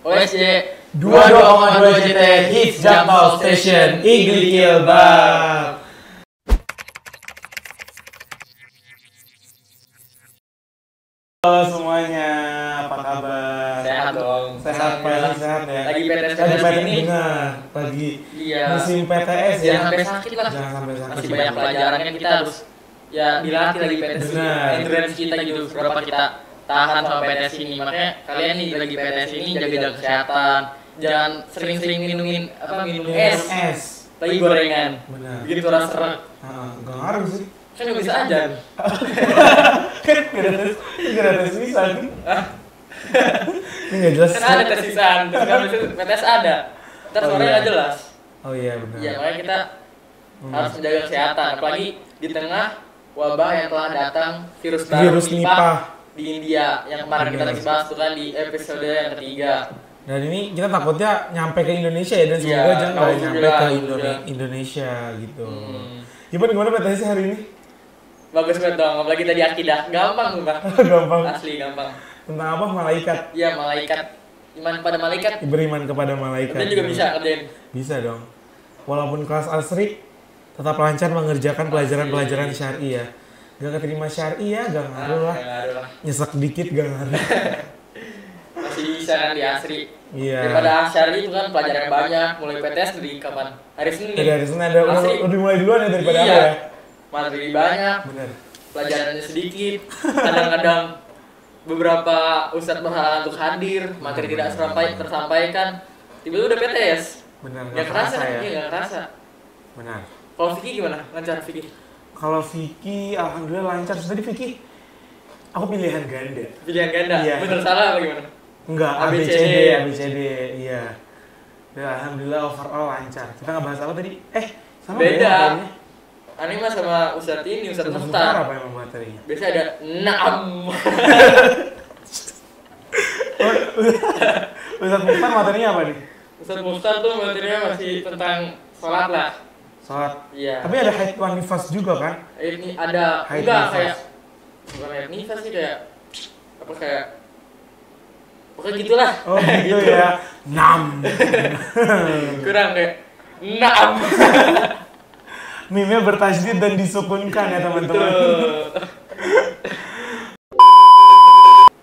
OSJ 22,2 JT Hits Jampau Station Igli Kilbab. Halo semuanya, apa kabar? Sehat dong. Sehat, pasti sehat ya. Lagi PTS ini. Benar, lagi Iya. musim PTS ya. Jangan sampai sakit lah. Jangan sampai sakit. Masih banyak pelajaran kan kita harus ya dilatih lagi PTS ini. Benar. Endurance kita gitu, berapa kita tahan sama PTS ini. Makanya kalian nih lagi PTS ini jaga kesehatan. Jangan sering-sering minum es. Lagi gorengan. Benar. Bikin suara serak. Gak ngaruh sih. Kan nggak bisa aja. Kan gak ada tulisan. Ini gak jelas. Kan ada tersisan. PTS ada. Ntar suaranya nggak jelas. Oh iya benar. Iya, makanya kita harus menjaga kesehatan. Apalagi di tengah wabah yang telah datang virus Nipah di India yang kemarin kita lagi bahas tuh kan di episode yang ketiga. Dan ini kita takutnya nyampe ke Indonesia ya, dan semoga Iya, jangan nyampe ke alhamdulillah. Indonesia gitu. Gimana PTS hari ini? Bagus banget dong, apalagi tadi akidah. Gampang Bang. Gampang. Asli gampang. Tentang apa? Malaikat. Iya, malaikat. Iman pada malaikat. Beriman kepada malaikat. Kita juga bisa kerjain. Bisa dong. Walaupun kelas asri tetap lancar mengerjakan pelajaran-pelajaran syar'i ya. Gak keterima syar'i ya, gak ngaruh lah. Nyesek dikit gak ngaruh. Masih bisa kan di asri. Iya. Daripada syari itu kan pelajaran banyak. Mulai PTS dari kapan? Hari Senin. Dari hari Senin ada Asri. udah mulai duluan ya daripada Iya. apa ya? Materi banyak. Bener. Pelajarannya sedikit. Kadang-kadang beberapa ustadz berhalangan untuk hadir, materi tidak tersampaikan. Tiba-tiba udah PTS. Bener. Gak kerasa ya. Iya, gak kerasa. Benar. Kalau Vicky gimana? Lancar Vicky? Kalau Vicky, alhamdulillah lancar. Tadi Vicky, aku pilihan ganda. Pilihan ganda? Iya. Bener salah apa gimana? Enggak, ABCD. ABCD, iya. Ya, alhamdulillah overall lancar. Kita nggak bahas apa tadi? Sama Beda. ya materinya? Ani mah sama ustadz ini, ustadz Ustadz Mukhtar. apa emang materinya? Biasanya ada naam. Ustadz Mukhtar materinya apa nih? Ustadz Mukhtar tuh materinya masih tentang sholat lah. Sholat. Iya. Tapi ada haid wan nifas juga kan? Ini ada Haid enggak nifas. kayak bukan haid nifas sih, kayak apa kayak pokoknya gitulah. Oh gitu ya. 6. Kurang kayak naam. Mimnya bertajdid dan disukunkan ya teman-teman.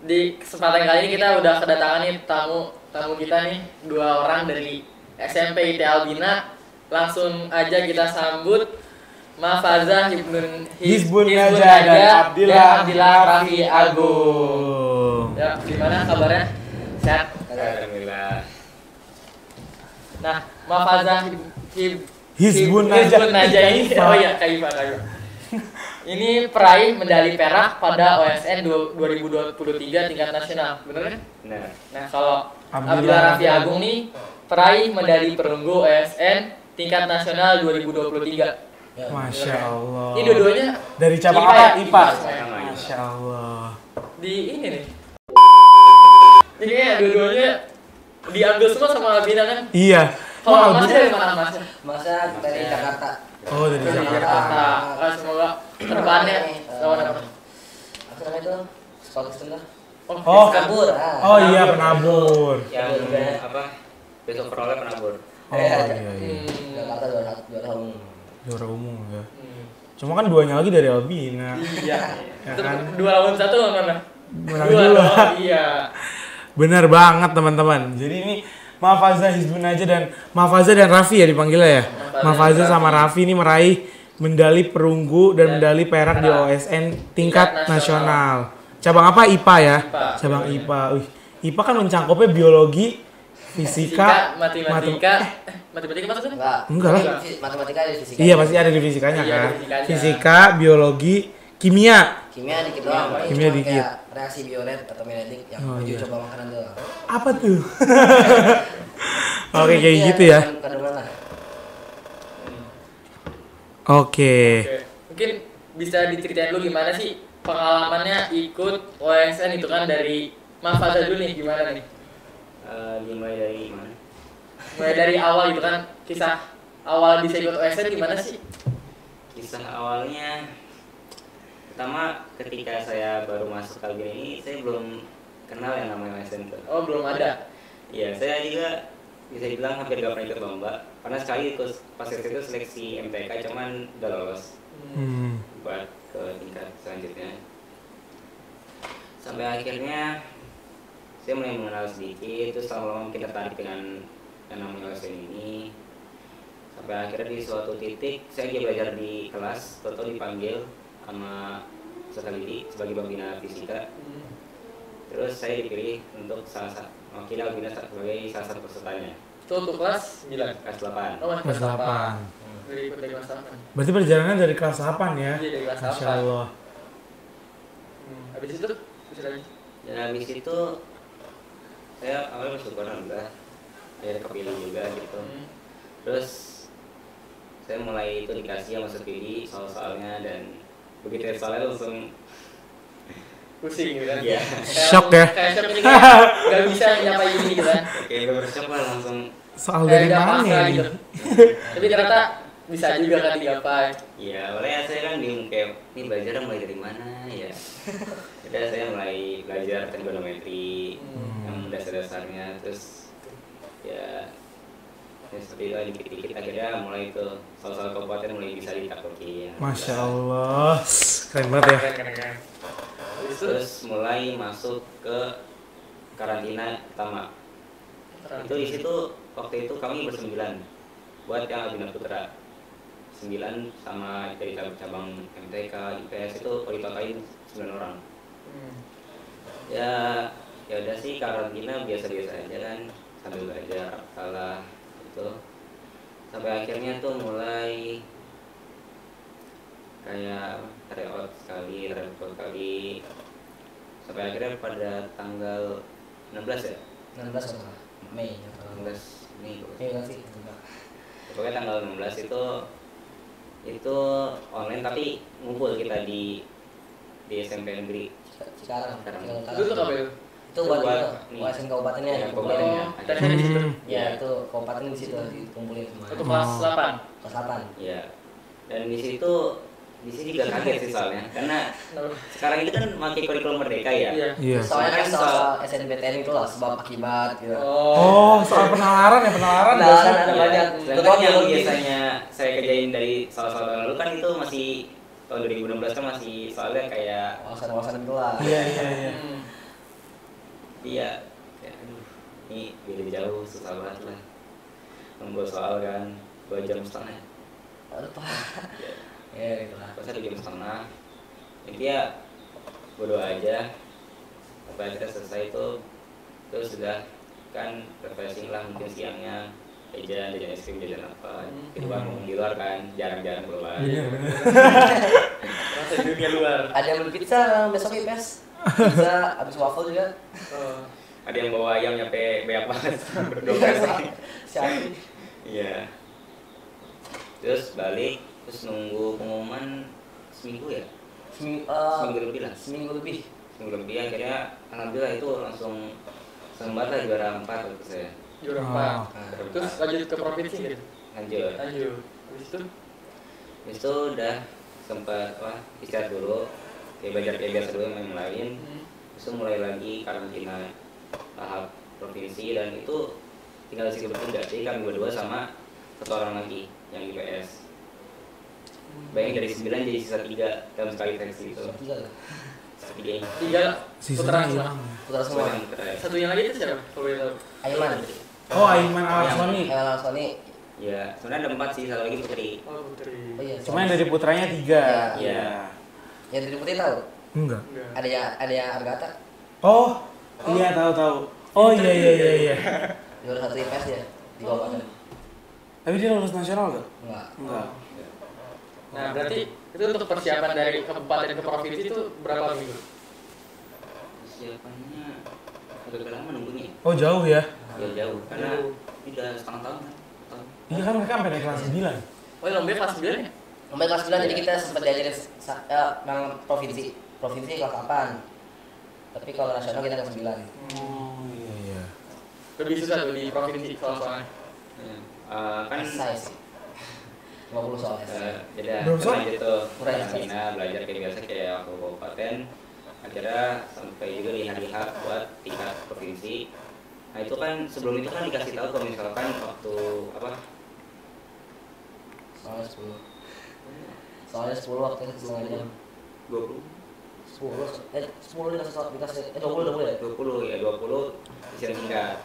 Di kesempatan kali ini kita udah kedatangan nih tamu kita nih, 2 orang dari SMP IT Albina. Langsung aja kita sambut Mahfazah Hizbun Naja Naja dan Abdillah Rafi Agung. Ya, gimana kabarnya? Sehat? Alhamdulillah. Nah, Mahfazah Hizbun Naja ini, oh iya, Kaifa. Ini peraih medali perak pada OSN 2023 tingkat nasional, bener kan? Benar. Nah, kalau Abdillah Rafi Agung nih peraih medali perunggu OSN tingkat nasional 2023. Masya Allah. Ini dua-duanya Dari cabang IPA apa? ya? IPA. Sama. Masya Allah. di ini nih. Jadi kayak dua-duanya diambil semua sama Albina kan? Iya. Kalau Mas dari mana Mas? Masa dari Jakarta. Oh dari Dari Jakarta. Jakarta. Kan semoga kedepannya lawan apa? Apa namanya itu? Sekolah Kristen. Oh. Kabur. Oh iya penabur. Yang apa? Besok peroleh penabur. Oh iya iya. Jakarta juara umum. Juara umum ya. Cuma kan 2-nya lagi dari Albina. Iya. Ya Itu kan? 2 lawan 1 lawan mana? Menang 2 dua. Iya. Bener banget teman-teman. Jadi ini Mahfazah Hizbun Naja dan Mahfazah dan Raffi ya dipanggilnya ya. Mahfazah sama Raffi ini meraih medali perunggu dan medali perak di OSN tingkat nasional. Cabang apa? IPA ya. IPA. Cabang IPA. Wih, IPA kan mencangkupnya biologi, fisika, matematika maksudnya? Enggak lah. Matematika ada fisika. Iya pasti ada di fisikanya Iya, kan. ada fisikanya. Fisika, biologi, kimia. Kimia dikit doang. Paling Kimia cuma dikit. kayak reaksi bioret atau kinetik yang Oh, uji iya. coba makanan doang. Apa tuh? Oke kayak Iya, gitu ya. kandungan lah. Oke. Oke. Mungkin bisa diceritain dulu gimana sih pengalamannya ikut OSN itu kan dari Mahfazah dulu nih, gimana nih? Dimulai dari mana? Mulai dari awal gitu kan, kisah awal bisa ikut OSN gimana sih? Kisah awalnya pertama ketika saya baru masuk Albina ini saya belum kenal yang namanya OSN itu. Oh belum ada. Iya, saya juga bisa dibilang hampir gak pernah ikut lomba. Karena sekali ikut pas itu seleksi MTK cuman udah lolos buat ke tingkat selanjutnya. Sampai akhirnya saya mulai mengenal sedikit, terus lama-lama mungkin tertarik dengan yang namanya OSN ini. Sampai akhirnya di suatu titik saya lagi belajar di kelas, Toto dipanggil sama Ustaz Didi sebagai pembina fisika. Terus saya dipilih untuk mewakili Albina sebagai salah satu pesertanya. Itu untuk kelas 9? Kelas 8. Oh, masih Kelas 8. Dari ikut dari kelas 8. Berarti perjalanan dari kelas 8 ya? Iya, dari kelas 8. Masya Allah. Habis itu bisa lanjut. Dan habis itu saya awalnya bersyukur alhamdulillah, akhirnya kepilih juga gitu. Terus saya mulai itu dikasih sama Sufidi soal-soalnya dan begitu soalnya langsung Pusing gitu kan? Iya. Shock ya? Kayak shock ini kayak gak bisa nyapa ini gitu kan? kayak gue bersyukur lah langsung. Soal dari Kayak mana gak ya? pasrah gitu. Tapi ternyata bisa juga kan digapai. Iya, awalnya saya kan bingung kayak ini belajar mulai dari mana ya. Jadi saya mulai belajar trigonometri yang dasar-dasarnya, terus ya seperti itu dikit-dikit akhirnya mulai itu soal-soal kabupaten mulai bisa ditakluki. Masya Allah, keren banget ya. Keren. Terus mulai masuk ke karantina pertama. Itu di situ waktu itu kami bersembilan buat yang Albina Putra. 9 sama dari cabang MTK, IPS itu ditotalin 9 orang. Ya udah sih karantina biasa-biasa aja kan, sambil belajar salah itu. Sampai akhirnya tuh mulai kayak tryout sekali, sampai akhirnya pada tanggal 16 ya? 16 apa? Mei. 16 Mei. Mei kan sih. Pokoknya tanggal 16 itu online tapi ngumpul kita di SMP negeri Sekarang. Itu tuh apa itu? Itu buat nih. OSN kabupatennya Ya, dikumpulin. kabupatennya. Tesnya di situ. Ya itu kabupaten di situ dikumpulin semua. Untuk kelas 8. Kelas 8. Iya. Dan di sini juga kaget sih soalnya karena sekarang itu kan pakai kurikulum merdeka ya. Iya. Soalnya kan soal SNBTN itu lah sebab akibat gitu. Oh, soal penalaran ya, penalaran. Penalaran biasa. ada banyak. Sedangkan yang biasanya saya kerjain dari soal-soal tahun lalu kan itu masih tahun 2016 kan masih soalnya kayak Wawasan-wawasan itu lah. Iya. iya kayak aduh ini beda jauh susah banget lah membuat soal kan 2 jam setengah. Aduh, Pak. Ya gitu lah. Pas 2 jam setengah intinya berdoa aja sampai akhirnya selesai itu terus sudah kan refreshing lah mungkin siangnya jajan es krim jajan apa itu bangun di luar kan jarang-jarang keluar. Masa di dunia luar. Ada yang beli pizza besok IPS. Pizza habis waffle juga. Ada yang bawa ayam nyampe banyak banget berdoa Siapa? iya. Terus balik terus nunggu pengumuman seminggu ya seminggu lebih lah Seminggu lebih. seminggu lebih akhirnya alhamdulillah itu langsung sempat lah juara 4 waktu saya. Juara 4. Terus lanjut ke provinsi gitu. Lanjut. Habis Itu udah sempat istirahat dulu, kayak belajar kayak biasa dulu main lain. Terus mulai lagi karantina tahap provinsi dan itu tinggal di situ bertiga, jadi kami berdua sama 1 orang lagi yang IPS. Bayangin dari 9 jadi sisa 3 dalam sekali seleksi itu. 3 3 ini. 3 putra semua. putra semua. Satunya lagi itu siapa? Kalau boleh tahu. Aiman. Oh, Aiman Al-Soni. Aiman Sony. Ya, sebenarnya ada 4 sih, satu lagi Putri. Oh, Putri. Oh iya. Cuma yang dari putranya 3. Iya. Yang dari Putri tahu? Enggak. Ada yang Argata. Oh, iya tahu. Oh iya. Juara 1 IPS dia di kabupaten. Tapi dia lulus nasional enggak? Enggak. Nah, berarti itu untuk persiapan dari kabupaten ke provinsi itu berapa minggu? Persiapannya agak lama nunggunya. Oh, jauh ya. Jauh karena ini udah setengah tahun kan. Iya kan mereka sampai kelas 9. Oh, yang lomba kelas 9 ya? Sampai kelas 9 jadi kita sempat diajarin yang provinsi kelas 8. Tapi kalau nasional kita kelas 9. Oh, iya. Lebih susah tuh di provinsi soalnya. Kan Saya sih 50 soal beda Berapa soal? lanjut tuh Kurang karantina belajar kayak biasa kayak aku kabupaten akhirnya sampai juga di hari H buat tingkat provinsi Nah itu kan sebelum itu kan dikasih tahu kalau misalkan waktu apa soalnya 10 waktu itu setengah jam 20 10 dikasih 20 ya 20 ya 20 istirahat singkat.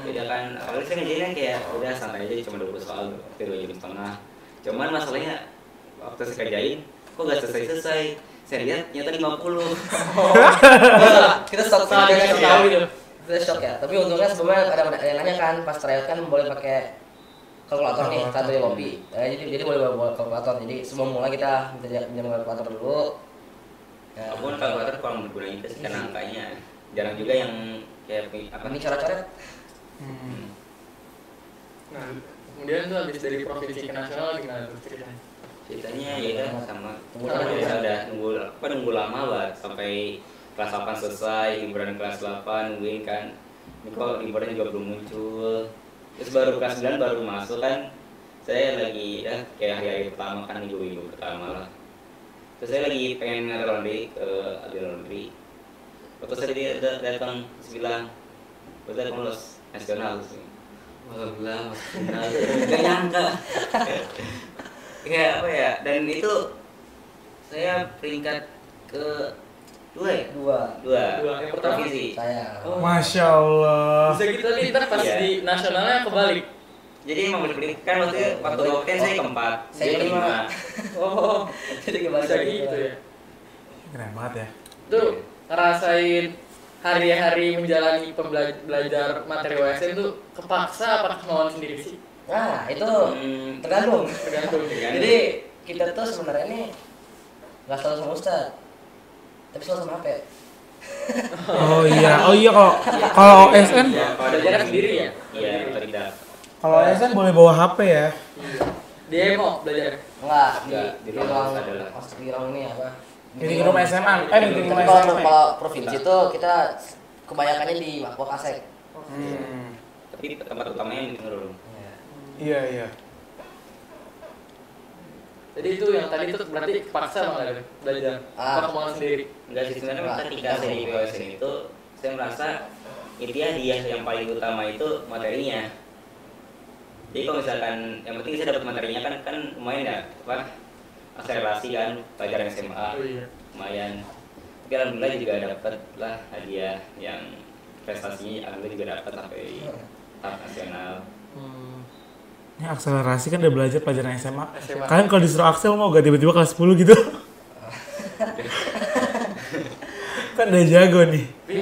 Beda kan awalnya saya ngerjainnya kayak udah santai aja cuma 20 soal waktu 2 jam setengah. Cuman masalahnya waktu saya kerjain kok gak selesai. Saya lihat nyata 50. Kita stop Salah dikasih tahu gitu. kita shock ya, tapi untungnya sebelumnya ada yang nanya kan pas tryout kan boleh pakai kalkulator nih saat beli kopi. Jadi boleh bawa kalkulator. Jadi sebelum mulai kita minta pinjam kalkulator dulu. Ya. Walaupun kalkulator kalau menggunakan itu sih karena angkanya jarang juga yang kayak apa Ini coret-coret. Nah, kemudian tuh habis dari provinsi ke nasional gimana tuh ceritanya? ceritanya ya udah sama biasa udah nunggu lama banget sampai kelas 8 selesai, liburan kelas 8 nungguin kan. Ini kok liburan juga belum muncul. Terus baru kelas 9 baru masuk kan. Saya lagi ya kayak hari-hari pertama kan minggu pertama lah. Terus saya lagi pengen ngantar laundry ke Aldi Laundry. Waktu saya dia datang bilang, "Udah lulus nasional sih." Wah, bilang nasional. Gak nyangka. Kayak apa ya? Dan itu saya peringkat ke dua Yang pertama provinsi. Saya. Oh. Masya Allah. Bisa gitu nih, ntar pas Iya. di nasionalnya kebalik. Jadi emang bener-bener kan waktu UTN saya keempat, Saya dia kelima. kelima. Oh, Jadi gimana bisa gitu ya. Keren banget ya. Tuh ngerasain hari-hari menjalani belajar materi OSN tuh kepaksa apa kemauan sendiri sih? Nah, itu tergantung. Tergantung. Jadi kita tuh sebenarnya ini nggak selalu sama Ustadz, tapi selalu sama HP. Oh iya kalau OSN Belajar sendiri ya? Iya, atau tidak. kalau OSN boleh bawa HP ya. Demo belajar. Enggak, Enggak, di di ruang ruang adalah. di ruang ini apa? Meeting room SMA, meeting room Tapi kalau SMP. provinsi tuh kita kebanyakannya di Wakasek. Tapi tempat utamanya di Tenggara. Iya. Jadi itu yang tadi itu berarti kepaksa banget belajar. Apa kemauan sendiri? Enggak sih sebenarnya ketika saya di POSN itu saya merasa intinya dia yang paling utama itu materinya. Jadi kalau misalkan yang penting saya dapat materinya kan lumayan ya apa akselerasi kan pelajaran SMA iya. lumayan. Tapi alhamdulillah juga dapat lah hadiah yang prestasinya alhamdulillah juga dapat sampai tahap nasional. Ini akselerasi kan udah belajar pelajaran SMA. SMA. Kalian kalau disuruh Axel mau gak tiba-tiba kelas 10 gitu? Kan udah jago nih. Tapi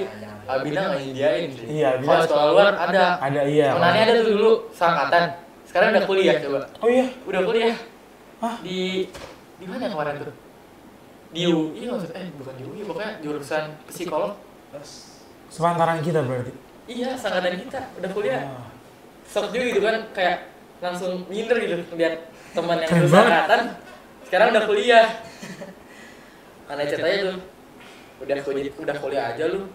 Abina nggak nyediain sih. Iya, Abina. Kalau sekolah luar ada. Ada iya. Sebenarnya ada tuh dulu seangkatan. Sekarang udah kuliah coba. Oh iya. Udah kuliah. Hah? Di mana kemarin tuh? Di UI maksudnya bukan di UI, pokoknya jurusan psikolog. Sepantaran kita berarti. Iya, seangkatan kita udah kuliah. Ah. Sok juga gitu kan kayak langsung minder gitu lihat teman yang Keren dulu banget. seangkatan sekarang udah kuliah. Karena ceritanya tuh udah kuliah aja lu.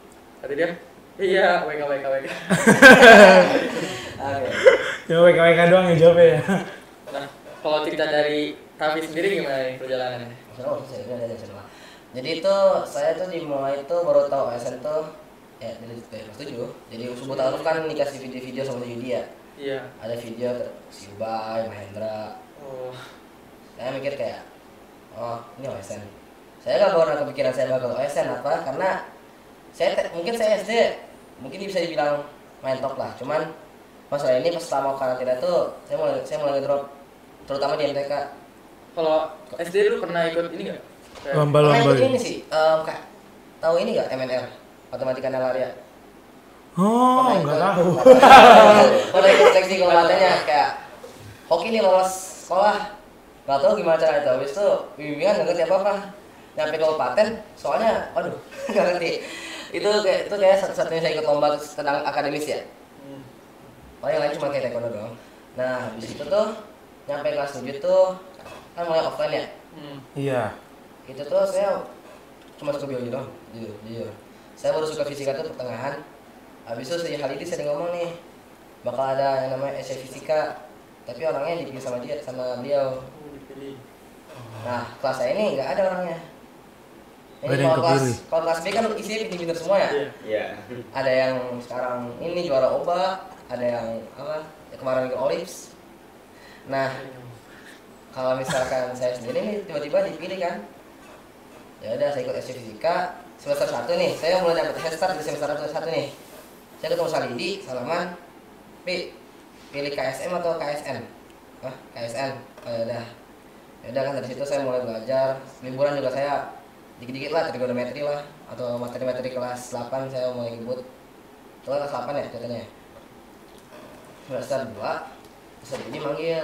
Kata dia, iya, WK. Oke. Ya WK doang ya jawabnya ya. Nah, kalau cerita dari Tavi sendiri gimana nih perjalanannya? Jadi itu saya tuh dimulai tuh baru tahu OSN tuh ya dari kelas 7. Jadi subuh tahun kan dikasih video-video sama Yudi ya. Iya. Ada video si Ubay, Mahendra. Oh, Saya mikir kayak, oh ini OSN. Saya gak pernah kepikiran saya bakal OSN apa karena mungkin saya SD mungkin bisa dibilang main top lah. Cuman masalah ini pas selama karantina tuh saya mulai drop terutama di MTK. kalau SD lu pernah ikut ini nggak? Kayak- Lomba-lomba. Pernah ikut ini sih, Kak, tahu ini nggak MNR, Matematika Nalaria? Oh, nggak tahu. Pernah ikut seleksi kelasnya kayak hoki nih lolos sekolah, nggak tahu gimana cara itu. Habis itu bimbingan nggak ngerti apa-apa, nyampe kabupaten, soalnya, aduh nggak ngerti. Itu kayak satu-satunya saya ikut lomba tentang akademis ya. Paling lain cuma kayak taekwondo doang. Nah, habis itu tuh nyampe kelas 7 tuh kan mulai offline ya. Iya. Itu tuh saya cuma suka biologi doang, jujur. Saya baru suka fisika tuh pertengahan. Habis itu si Halidi sering ngomong nih, bakal ada yang namanya essay fisika, tapi orangnya dipilih sama beliau. Oh, dipilih. Nah, kelas saya ini nggak ada orangnya. Gak ada yang kepilih. Kalau kelas B kan isinya pinter-pinter semua ya. Iya. Ada yang sekarang ini juara OBA, ada yang apa? Ya, kemarin ke Olives. Nah, kalau misalkan saya sendiri nih tiba-tiba dipilih kan, ya udah saya ikut SC Fisika semester 1 nih. Saya mulai dapat head start di semester 1 nih. Saya ketemu Salidi, salaman, pilih KSM atau KSN? KSN. Oh, ya udah kan dari situ saya mulai belajar. Liburan juga saya dikit-dikit lah trigonometri lah atau materi-materi kelas 8 saya mulai ikut. Itu kan kelas 8 ya katanya. Semester 2 terus ini manggil.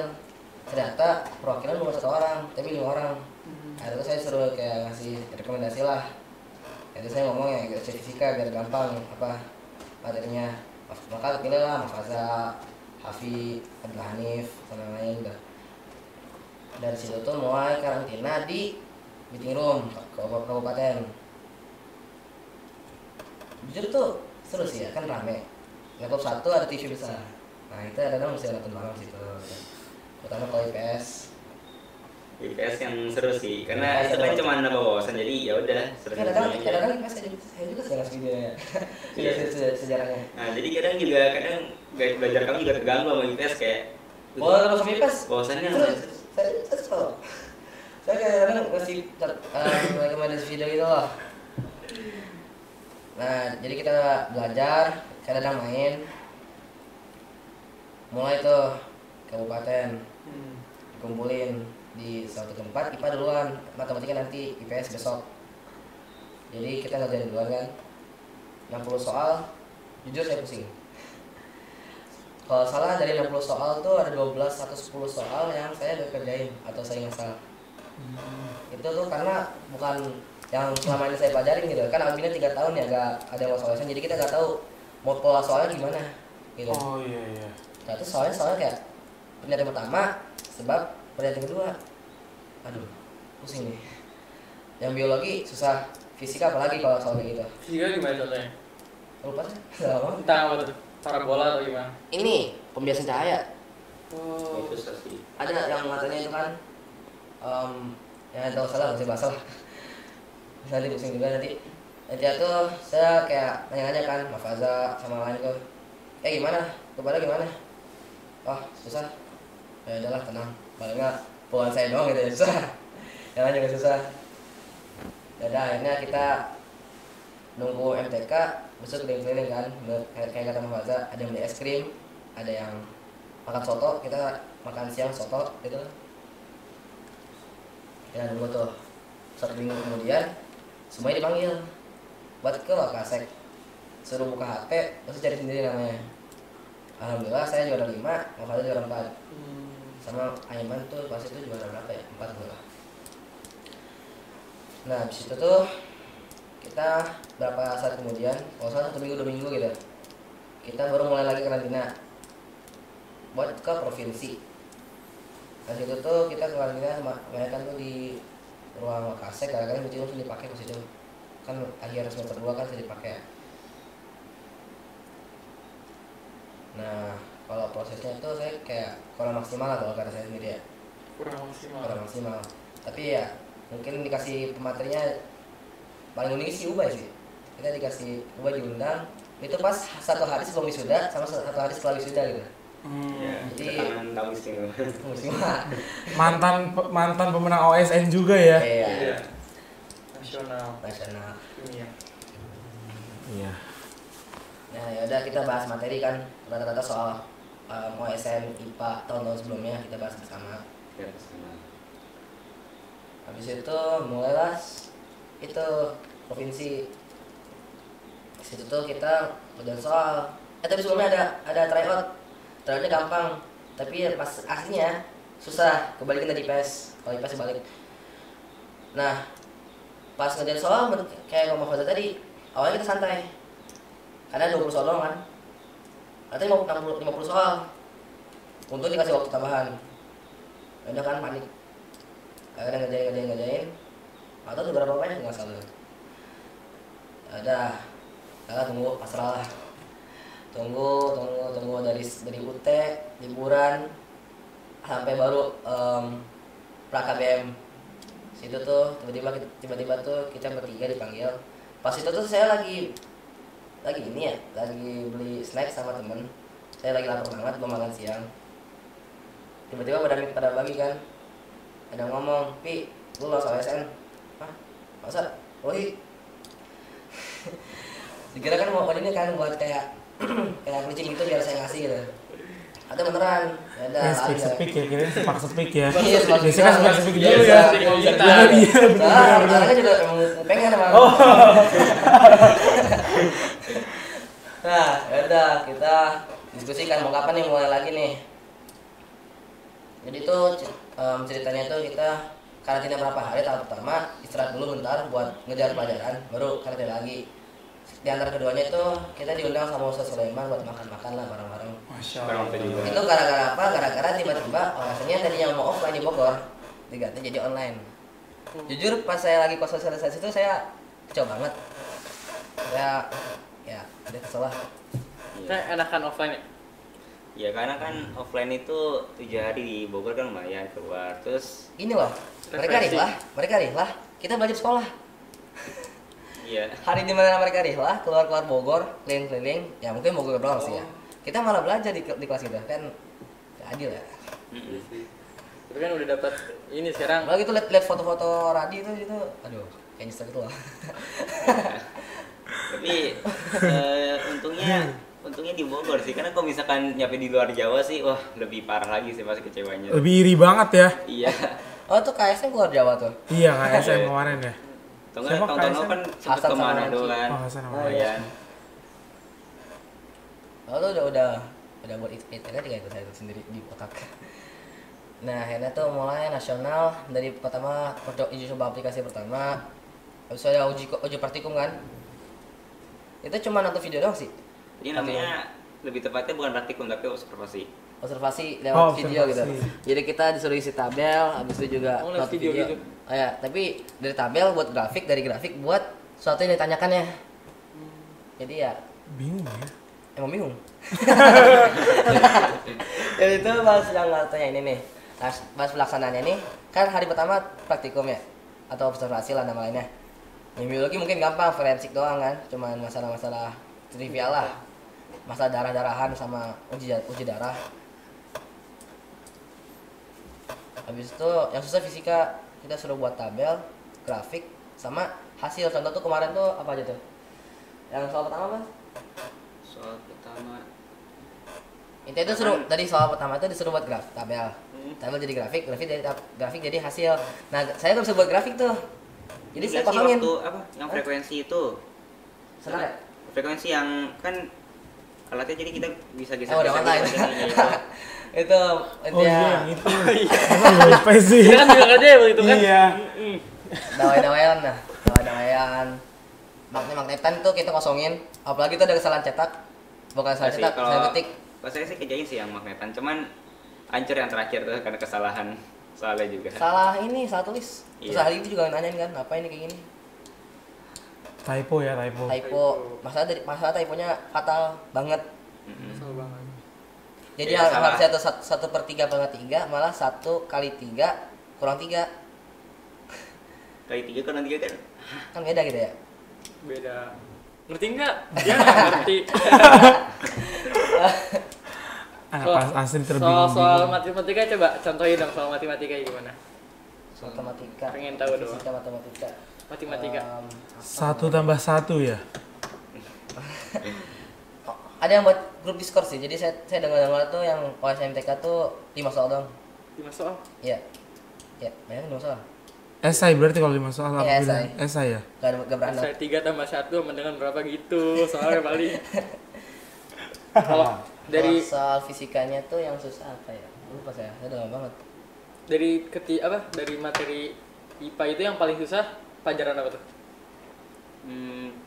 Ternyata perwakilan bukan 1 orang, tapi 5 orang. Akhirnya saya suruh kayak ngasih rekomendasi lah. Jadi saya ngomong ya ke fisika biar gampang apa materinya. Maka pilih lah Mas Faza, Hafi, Abdul Hanif, sama yang lain udah. Dari situ tuh mulai karantina di meeting room kabupaten. Jujur tuh seru sih ya, kan rame. Laptop 1 ada TV besar. Nah itu ada mesti nonton malam situ. Pertama kalau IPS. IPS yang seru sih, karena itu kan cuma nambah wawasan, jadi ya udah Kadang-kadang IPS saya juga sih ngasih video ya. Video sejarahnya. Nah jadi kadang belajar kamu juga terganggu sama IPS kayak. Oh kalau sama IPS? Wawasannya. Saya kadang-kadang ngasih rekomendasi video gitu loh. Nah jadi kita belajar, kadang main. Mulai tuh kabupaten dikumpulin di suatu tempat, IPA duluan, matematika nanti, IPS besok. Jadi kita ngerjain duluan kan 60 soal, jujur saya pusing. Kalau salah dari 60 soal tuh ada 12 atau 10 soal yang saya gak kerjain atau saya ngasal. Itu tuh karena bukan yang selama ini saya pelajarin gitu. Kan Albina 3 tahun ya gak ada yang solution, jadi kita gak tahu mau pola soalnya gimana gitu. Oh iya. Nah itu soalnya kayak penelitian pertama sebab penelitian kedua, aduh pusing nih. Yang biologi susah, fisika apalagi kalau soal kayak gitu. Fisika gimana contohnya? Lupa sih, udah lama. Tentang apa tuh? Parabola atau gimana? Ini pembiasan cahaya. Oh, Itu sih. Ada yang matanya itu kan, yang tahu salah nggak sih bahasa lah. Nanti pusing juga nanti. Nanti itu saya kayak nanya-nanya kan, Mas Faza sama lain tuh. Gimana? Kepada gimana? Oh susah. Ya udahlah tenang. Paling nggak puluhan saya doang gitu ya susah. Yang lain juga susah. Udah akhirnya kita nunggu MTK, besok keliling-keliling kan, kayak kata Mas Faza, ada yang beli es krim, ada yang makan soto, kita makan siang soto gitu. Ya nunggu tuh, 1 minggu kemudian semuanya dipanggil buat ke Lokasek, suruh buka HP, terus cari sendiri namanya. Alhamdulillah saya juara 5, Mas Faza juara 4, sama Aiman tuh pas itu juara berapa ya, 4 lah. Nah habis itu tuh kita berapa saat kemudian, kalau salah 1 minggu 2 minggu gitu, kita baru mulai lagi karantina buat ke provinsi. Nah situ tuh kita karantina kebanyakan tuh di ruang Lokasek, kadang-kadang meeting langsung dipakai pas itu kan akhir semester 2 kan sudah dipakai. Nah kalau prosesnya itu saya kayak kurang maksimal lah kalau kata saya sendiri ya. kurang maksimal. Tapi ya mungkin dikasih pematerinya paling unik sih Ubay sih. Kita dikasih Ubay diundang itu pas 1 hari sebelum wisuda sama 1 hari setelah wisuda gitu. Jadi tamu istimewa. Mantan pemenang OSN juga ya. Iya. Nasional. Dunia. Iya. Nah ya udah kita bahas materi kan, rata-rata soal OSN IPA tahun-tahun sebelumnya kita bahas bersama. Ya, bersama. Habis itu mulailah itu provinsi. Situ tuh kita udah soal. Tapi sebelumnya ada tryout. Tryoutnya gampang, tapi pas aslinya susah. Kebalikin dari IPS. Kalau IPS balik. Nah, pas ngerjain soal kayak ngomong Faza tadi, awalnya kita santai. Karena 20 soal doang kan. Artinya 50 soal. Untuk dikasih waktu tambahan. Udah kan panik. Akhirnya ngerjain. Atau tuh berapa banyak nggak salah. Udah, kita tunggu pasrah lah. Tunggu dari UT liburan sampai baru pra KBM Situ tuh tiba-tiba tuh kita bertiga dipanggil. Pas itu tuh saya lagi ini ya, lagi beli snack sama temen. Saya lagi lapar banget, belum makan siang. Tiba-tiba pada bagi kan, ada ngomong, Pi, lu lolos OSN. Hah? Masa? Woi. Dikira kan mau ini kan buat kayak kucing gitu biar saya ngasih gitu. Ada beneran, ada. Speak ya, kira sepak speak ya. Iya, Biasanya kan speak dulu ya. Iya, Iya, Nah, bentarnya juga emang pengen emang. Nah, yaudah kita diskusikan mau kapan nih mulai lagi nih. Jadi tuh ceritanya tuh kita karantina berapa hari. Tahap pertama istirahat dulu bentar buat ngejar pelajaran, baru karantina lagi. Di antara keduanya itu kita diundang sama Ustaz Sulaiman buat makan-makan lah bareng-bareng. Masya Barang juga. Itu gara-gara apa? Gara-gara tiba-tiba rasanya tadinya mau offline di Bogor diganti jadi online. Jujur pas saya lagi kos sosialisasi itu saya kecewa banget. Ya ada kesel lah. Nah, enakan offline ya? Ya karena kan offline itu 7 hari di Bogor kan lumayan keluar. Terus Ini loh, mereka rihlah, kita belajar sekolah. iya. Hari dimana mereka rihlah, keluar Bogor, keliling-keliling, ya mungkin Bogor doang sih ya. Kita malah belajar di kelas kita, kan gak adil ya. Tapi kan udah dapat ini sekarang. Apalagi tuh lihat foto-foto Radi itu, aduh, kayak nyesel gitu loh. Tapi untungnya di Bogor sih, karena kalau misalkan nyampe di luar Jawa sih, wah lebih parah lagi sih pasti kecewanya. Lebih iri banget ya. Iya. Oh tuh KSM keluar Jawa tuh. Iya, kayak SM kemarin ya. Tau nggak, Siapa tahun-tahun KSM? kan sempet Hasan ke sama Manado Nancy. kan. Oh, Hasan sama Lumayan. Oh tuh udah buat internet juga itu saya tuh sendiri di otak. Nah, akhirnya tuh mulai nasional dari pertama uji coba aplikasi pertama, habis itu ada uji praktikum kan. Itu cuma nonton video doang sih. Jadi namanya lebih tepatnya bukan praktikum tapi observasi. Observasi lewat video gitu. observasi. Jadi kita disuruh isi tabel, habis itu juga Oh, lewat nonton video gitu. Oh ya, tapi dari tabel buat grafik, dari grafik buat sesuatu yang ditanyakannya. Jadi ya Bingung ya. emang bingung. Jadi itu pas yang katanya ini nih, pas pelaksanaannya nih, kan hari pertama praktikum ya, atau observasi lah nama lainnya. Yang biologi mungkin gampang, forensik doang kan, cuman masalah-masalah trivial lah, masalah darah-darahan sama uji darah. Habis itu yang susah fisika, kita suruh buat tabel, grafik, sama hasil. Contoh tuh kemarin tuh apa aja tuh? Yang soal pertama apa? Soal pertama. Intinya itu suruh dari soal pertama itu disuruh buat tabel. Tabel jadi grafik dari grafik jadi hasil. Nah, saya nggak bisa buat grafik tuh. Jadi saya Nggak sih, kosongin. waktu apa? Yang frekuensi itu. Senang ya? Frekuensi yang kan alatnya jadi kita bisa geser. Oh, udah online. Itu Oh iya, intinya yang itu. Gue lupa sih. Kita kan bilang aja ya begitu kan. Iya. dawai-dawaian nah. Dawai-dawaian. Magnetan tuh kita kosongin. Apalagi itu ada kesalahan cetak. Bukan kesalahan cetak, saya ketik. Pas saya sih kerjain sih yang magnetan, cuman hancur yang terakhir tuh karena kesalahan soalnya juga. Salah tulis. Terus Iya. hari itu juga nanyain kan, apa ini kayak gini? Typo ya, typo. Typo. Masalah typonya fatal banget. Kesel banget. Jadi Iya, salah. harusnya tuh 1/3 malah 1/3 kurang 3. Kali 3 kan nanti kan. Kan beda gitu ya. Beda. Ngerti enggak? Dia nggak ngerti. Anak asli Soal terbingung-bingung. matematika coba contohin dong soal matematika gimana? Matematika. Pengen tahu doang. Fisika, matematika. Matematika. 1+1 ya. Ada yang buat grup Discord sih. Jadi saya dengar tuh yang OSMTK tuh 5 soal doang. 5 soal. Iya. Ya, bayangin 5 soal. Esai berarti kalau 5 soal apa Iya, bilang? esai. Esai ya. Gak berandal. Saya 3 tambah 1 sama dengan berapa gitu soalnya paling. Kalau dari Soal fisikanya tuh yang susah apa ya? Lupa saya udah lama banget. dari materi IPA itu yang paling susah pelajaran apa tuh?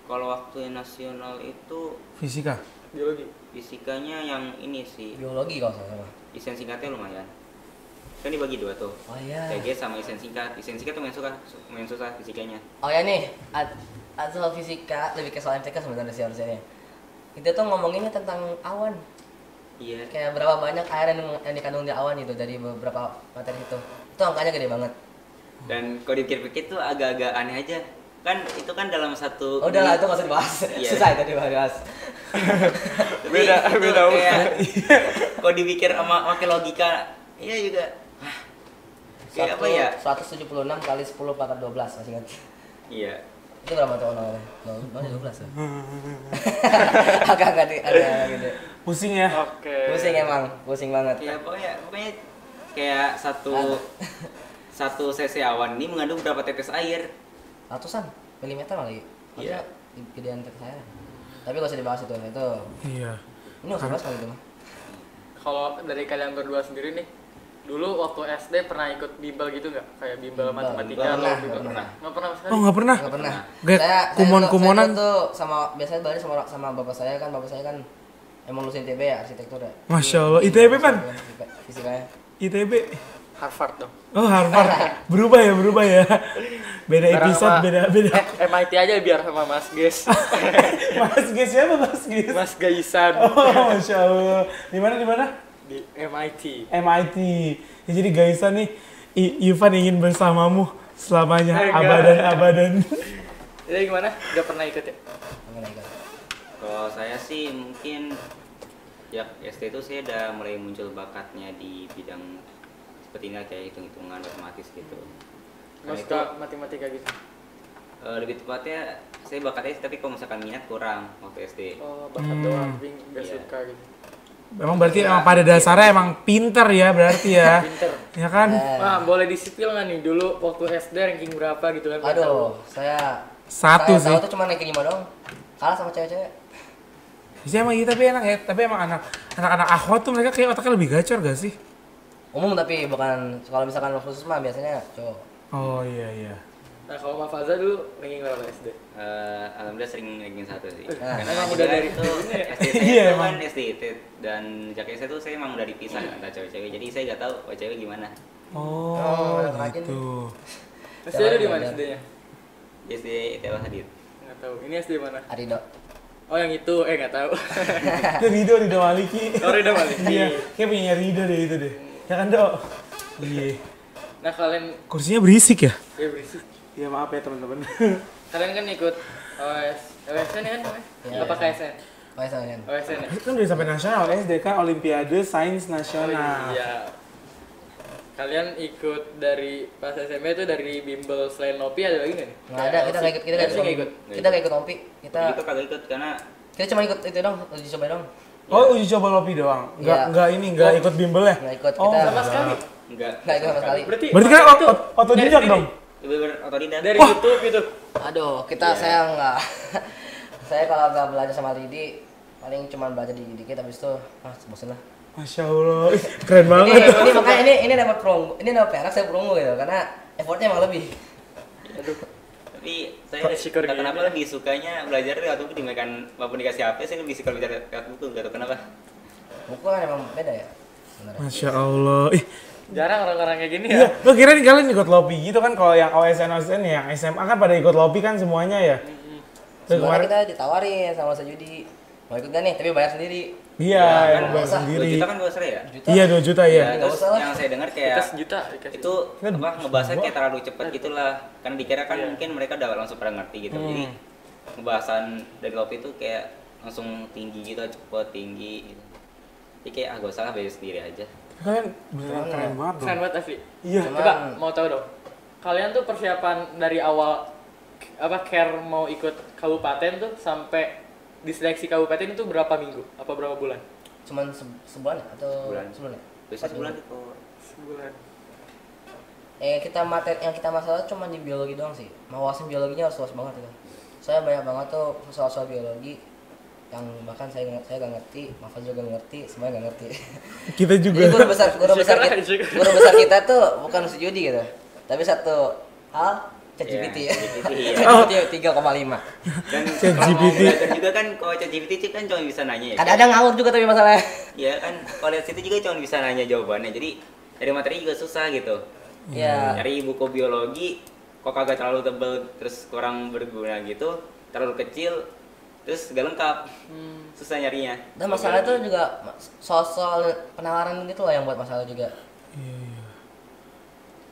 Kalau waktu nasional itu Fisika. Biologi. fisikanya yang ini sih, Biologi kalau nggak salah. isen singkatnya lumayan. Kan dibagi 2 tuh. Oh iya. TG sama isen singkat. Isen singkat tuh main susah fisikanya. Oh ya nih, soal fisika lebih ke soal MTK sebenarnya sih harusnya. Kita tuh ngomonginnya tentang awan. Iya. Kayak berapa banyak air yang dikandung di awan itu dari beberapa materi itu. Itu angkanya gede banget. Dan kalau dipikir-pikir tuh agak-agak aneh aja. Kan itu kan dalam satu Oh, udah lah, itu nggak usah dibahas. Iya. Susah itu dibahas. Beda kayak kalau dipikir sama pakai logika, iya juga. Kayak apa ya? 176 kali 10 pangkat 12, masih ingat? Iya. Itu berapa tuh orang-orangnya? 12 ya? Agak gitu. Pusing ya. Oke. Pusing emang, pusing banget. Ya pokoknya kayak satu cc awan ini mengandung berapa tetes air? Ratusan milimeter kali. Iya. Gedean tetes saya. Tapi gak usah dibahas itu. Iya. Ini gak usah dibahas kali itu mah. Kalau dari kalian berdua sendiri nih, dulu waktu SD pernah ikut bimbel gitu nggak? Kayak bimbel matematika atau bimbel? Nggak pernah sekali. Oh, nggak pernah. Gak pernah. Kayak kumon-kumonan. Saya tuh sama biasanya balik sama bapak saya kan emang lulusin ITB ya, arsitektur ya. Masya Allah. ITB pan? Fisikanya. ITB. Harvard dong. Oh, Harvard. Berubah ya. Beda Barang episode, sama- beda. MIT aja biar sama Mas Ges. Mas Gis siapa Mas Gis? Mas Gaisan Oh, Masya Allah. Di mana? di MIT. MIT. Ya, jadi Gaisa nih, Ivan ingin bersamamu selamanya, Enggak. abadan. Jadi gimana? Gak pernah ikut ya? Gimana ikut? Kalau saya sih mungkin ya SD itu saya udah mulai muncul bakatnya di bidang seperti ini kayak hitung-hitungan matematis gitu. Nggak suka matematika gitu? Lebih tepatnya saya bakatnya tapi kalau misalkan minat kurang waktu SD. Oh, bakat doang, tapi nggak Iya. suka gitu. Emang berarti emang pada dasarnya emang pinter ya berarti ya. Pinter. Ya kan? Wah, boleh disipil nggak nih dulu waktu SD ranking berapa gitu kan? Aduh, saya Satu saya sih. tahu tuh cuma ranking 5 doang. Kalah sama cewek-cewek. Sih emang gitu tapi enak ya. Tapi emang anak-anak akhwat tuh mereka kayak otaknya lebih gacor gak sih? Umum tapi bukan kalau misalkan khusus mah biasanya cowok. Oh iya. Nah, kalau Mbak Faza dulu ranking berapa SD? Alhamdulillah sering ranking 1 sih. Nah, Karena emang juga udah dari itu ini ya? SD saya Iya, itu emang. kan SD itu dan sejak SD itu saya emang udah dipisah antara cewek-cewek. Jadi saya nggak tahu cewek gimana. Oh, enak aja gitu. SD lu di mana SD-nya? Di SD ITL Hadid. Nggak tahu. Ini SD mana? Arido. Oh, yang itu. Nggak tahu. Itu Rido Maliki. Oh, Ridho Maliki. Iya, kayak punya Rido deh itu deh. Ya kan, Dok? Iya. Nah, kalian Kursinya berisik ya? ya berisik. Ya maaf ya teman-teman. Kalian kan ikut OSN ya kan namanya? Iya. Apa KSN? Pakai sama kan. OSN ya? Kan udah sampai nasional SD kan Olimpiade Sains Nasional. Iya. Kalian ikut dari pas SMP itu dari bimbel selain Nopi ada lagi nggak nih? Nggak ada, kita nggak ikut, kita nggak LC nggak ikut. Kita nggak ikut Ompi. Kita Itu kagak ikut karena cuma ikut itu dong, uji coba dong. Oh, uji coba lopi doang. Iya. Enggak ikut bimbel ya? Nggak ikut, Oh, kita Sama sekali. enggak nggak ikut sama sekali. Berarti Berarti kan itu otodidak dari dong. lebih berotodidak. Dari YouTube gitu. Aduh, kita Iya. saya nggak. Saya kalau nggak belajar sama Ridi, paling cuma belajar dikit habis itu, bosan lah. Masya Allah, ih, keren Ini, banget. ini makanya ini dapat promo, ini dapat perak saya promo gitu, karena effortnya emang lebih. Tapi saya Kok syukur entah gini. kenapa lebih sukanya belajar lewat buku dibandingkan walaupun dikasih HP saya lebih suka belajar lewat buku nggak tahu kenapa. Buku kan emang beda ya. Sebenarnya. Masya Allah. Ih, Jarang orang-orang kayak gini iya, ya. lo kira nih kalian ikut lopi gitu kan kalau yang OSN ya, yang SMA kan pada ikut lopi kan semuanya ya. Terus Sebenarnya kemarin, kita ditawarin sama Sejudi, mau ikut gak nih? Tapi bayar sendiri. iya, Ya, yang kan bayar 2 sendiri. juta kan 2 ya. Juta. Iya 2 juta ya. Nggak Terus usah lah. yang saya dengar Kita kayak sejuta dikasih. itu apa ngebahasnya kayak terlalu cepat gitulah. Kan dikira kan Iya. mungkin mereka udah langsung pada ngerti gitu. Jadi pembahasan dari lopi itu kayak langsung tinggi gitu, cepet tinggi gitu. Jadi kayak gak usah lah bayar sendiri aja. Kalian beneran keren banget Keren dong. banget Afi. Iya. Cuman- Coba mau tahu dong. Kalian tuh persiapan dari awal care mau ikut kabupaten tuh sampai diseleksi kabupaten itu berapa minggu? Apa berapa bulan? Cuman sebulan ya? Atau Sebulan. sebulan ya? Biasanya sebulan itu. Sebulan. Yang kita masalah cuma di biologi doang sih. Mawasin biologinya harus luas banget itu. Saya banyak banget tuh soal-soal biologi yang bahkan saya gak ngerti, Mafaz juga gak ngerti, semuanya gak ngerti. Kita juga. Jadi guru besar Syukur. guru besar kita tuh bukan Sejudi gitu. Tapi satu hal ChatGPT ya. ChatGPT, iya. ChatGPT 3,5. Dan ChatGPT. kalau mau belajar juga kan kalau ChatGPT itu kan cuma bisa nanya ya. Kadang-kadang ngawur juga tapi masalahnya. Iya kan kalau lihat situ juga cuma bisa nanya jawabannya. Jadi dari materi juga susah gitu. Ya. Cari buku biologi kok kagak terlalu tebel terus kurang berguna gitu, terlalu kecil terus gak lengkap. Susah nyarinya. Dan masalah itu juga soal penawaran gitu loh yang buat masalah juga. Iya.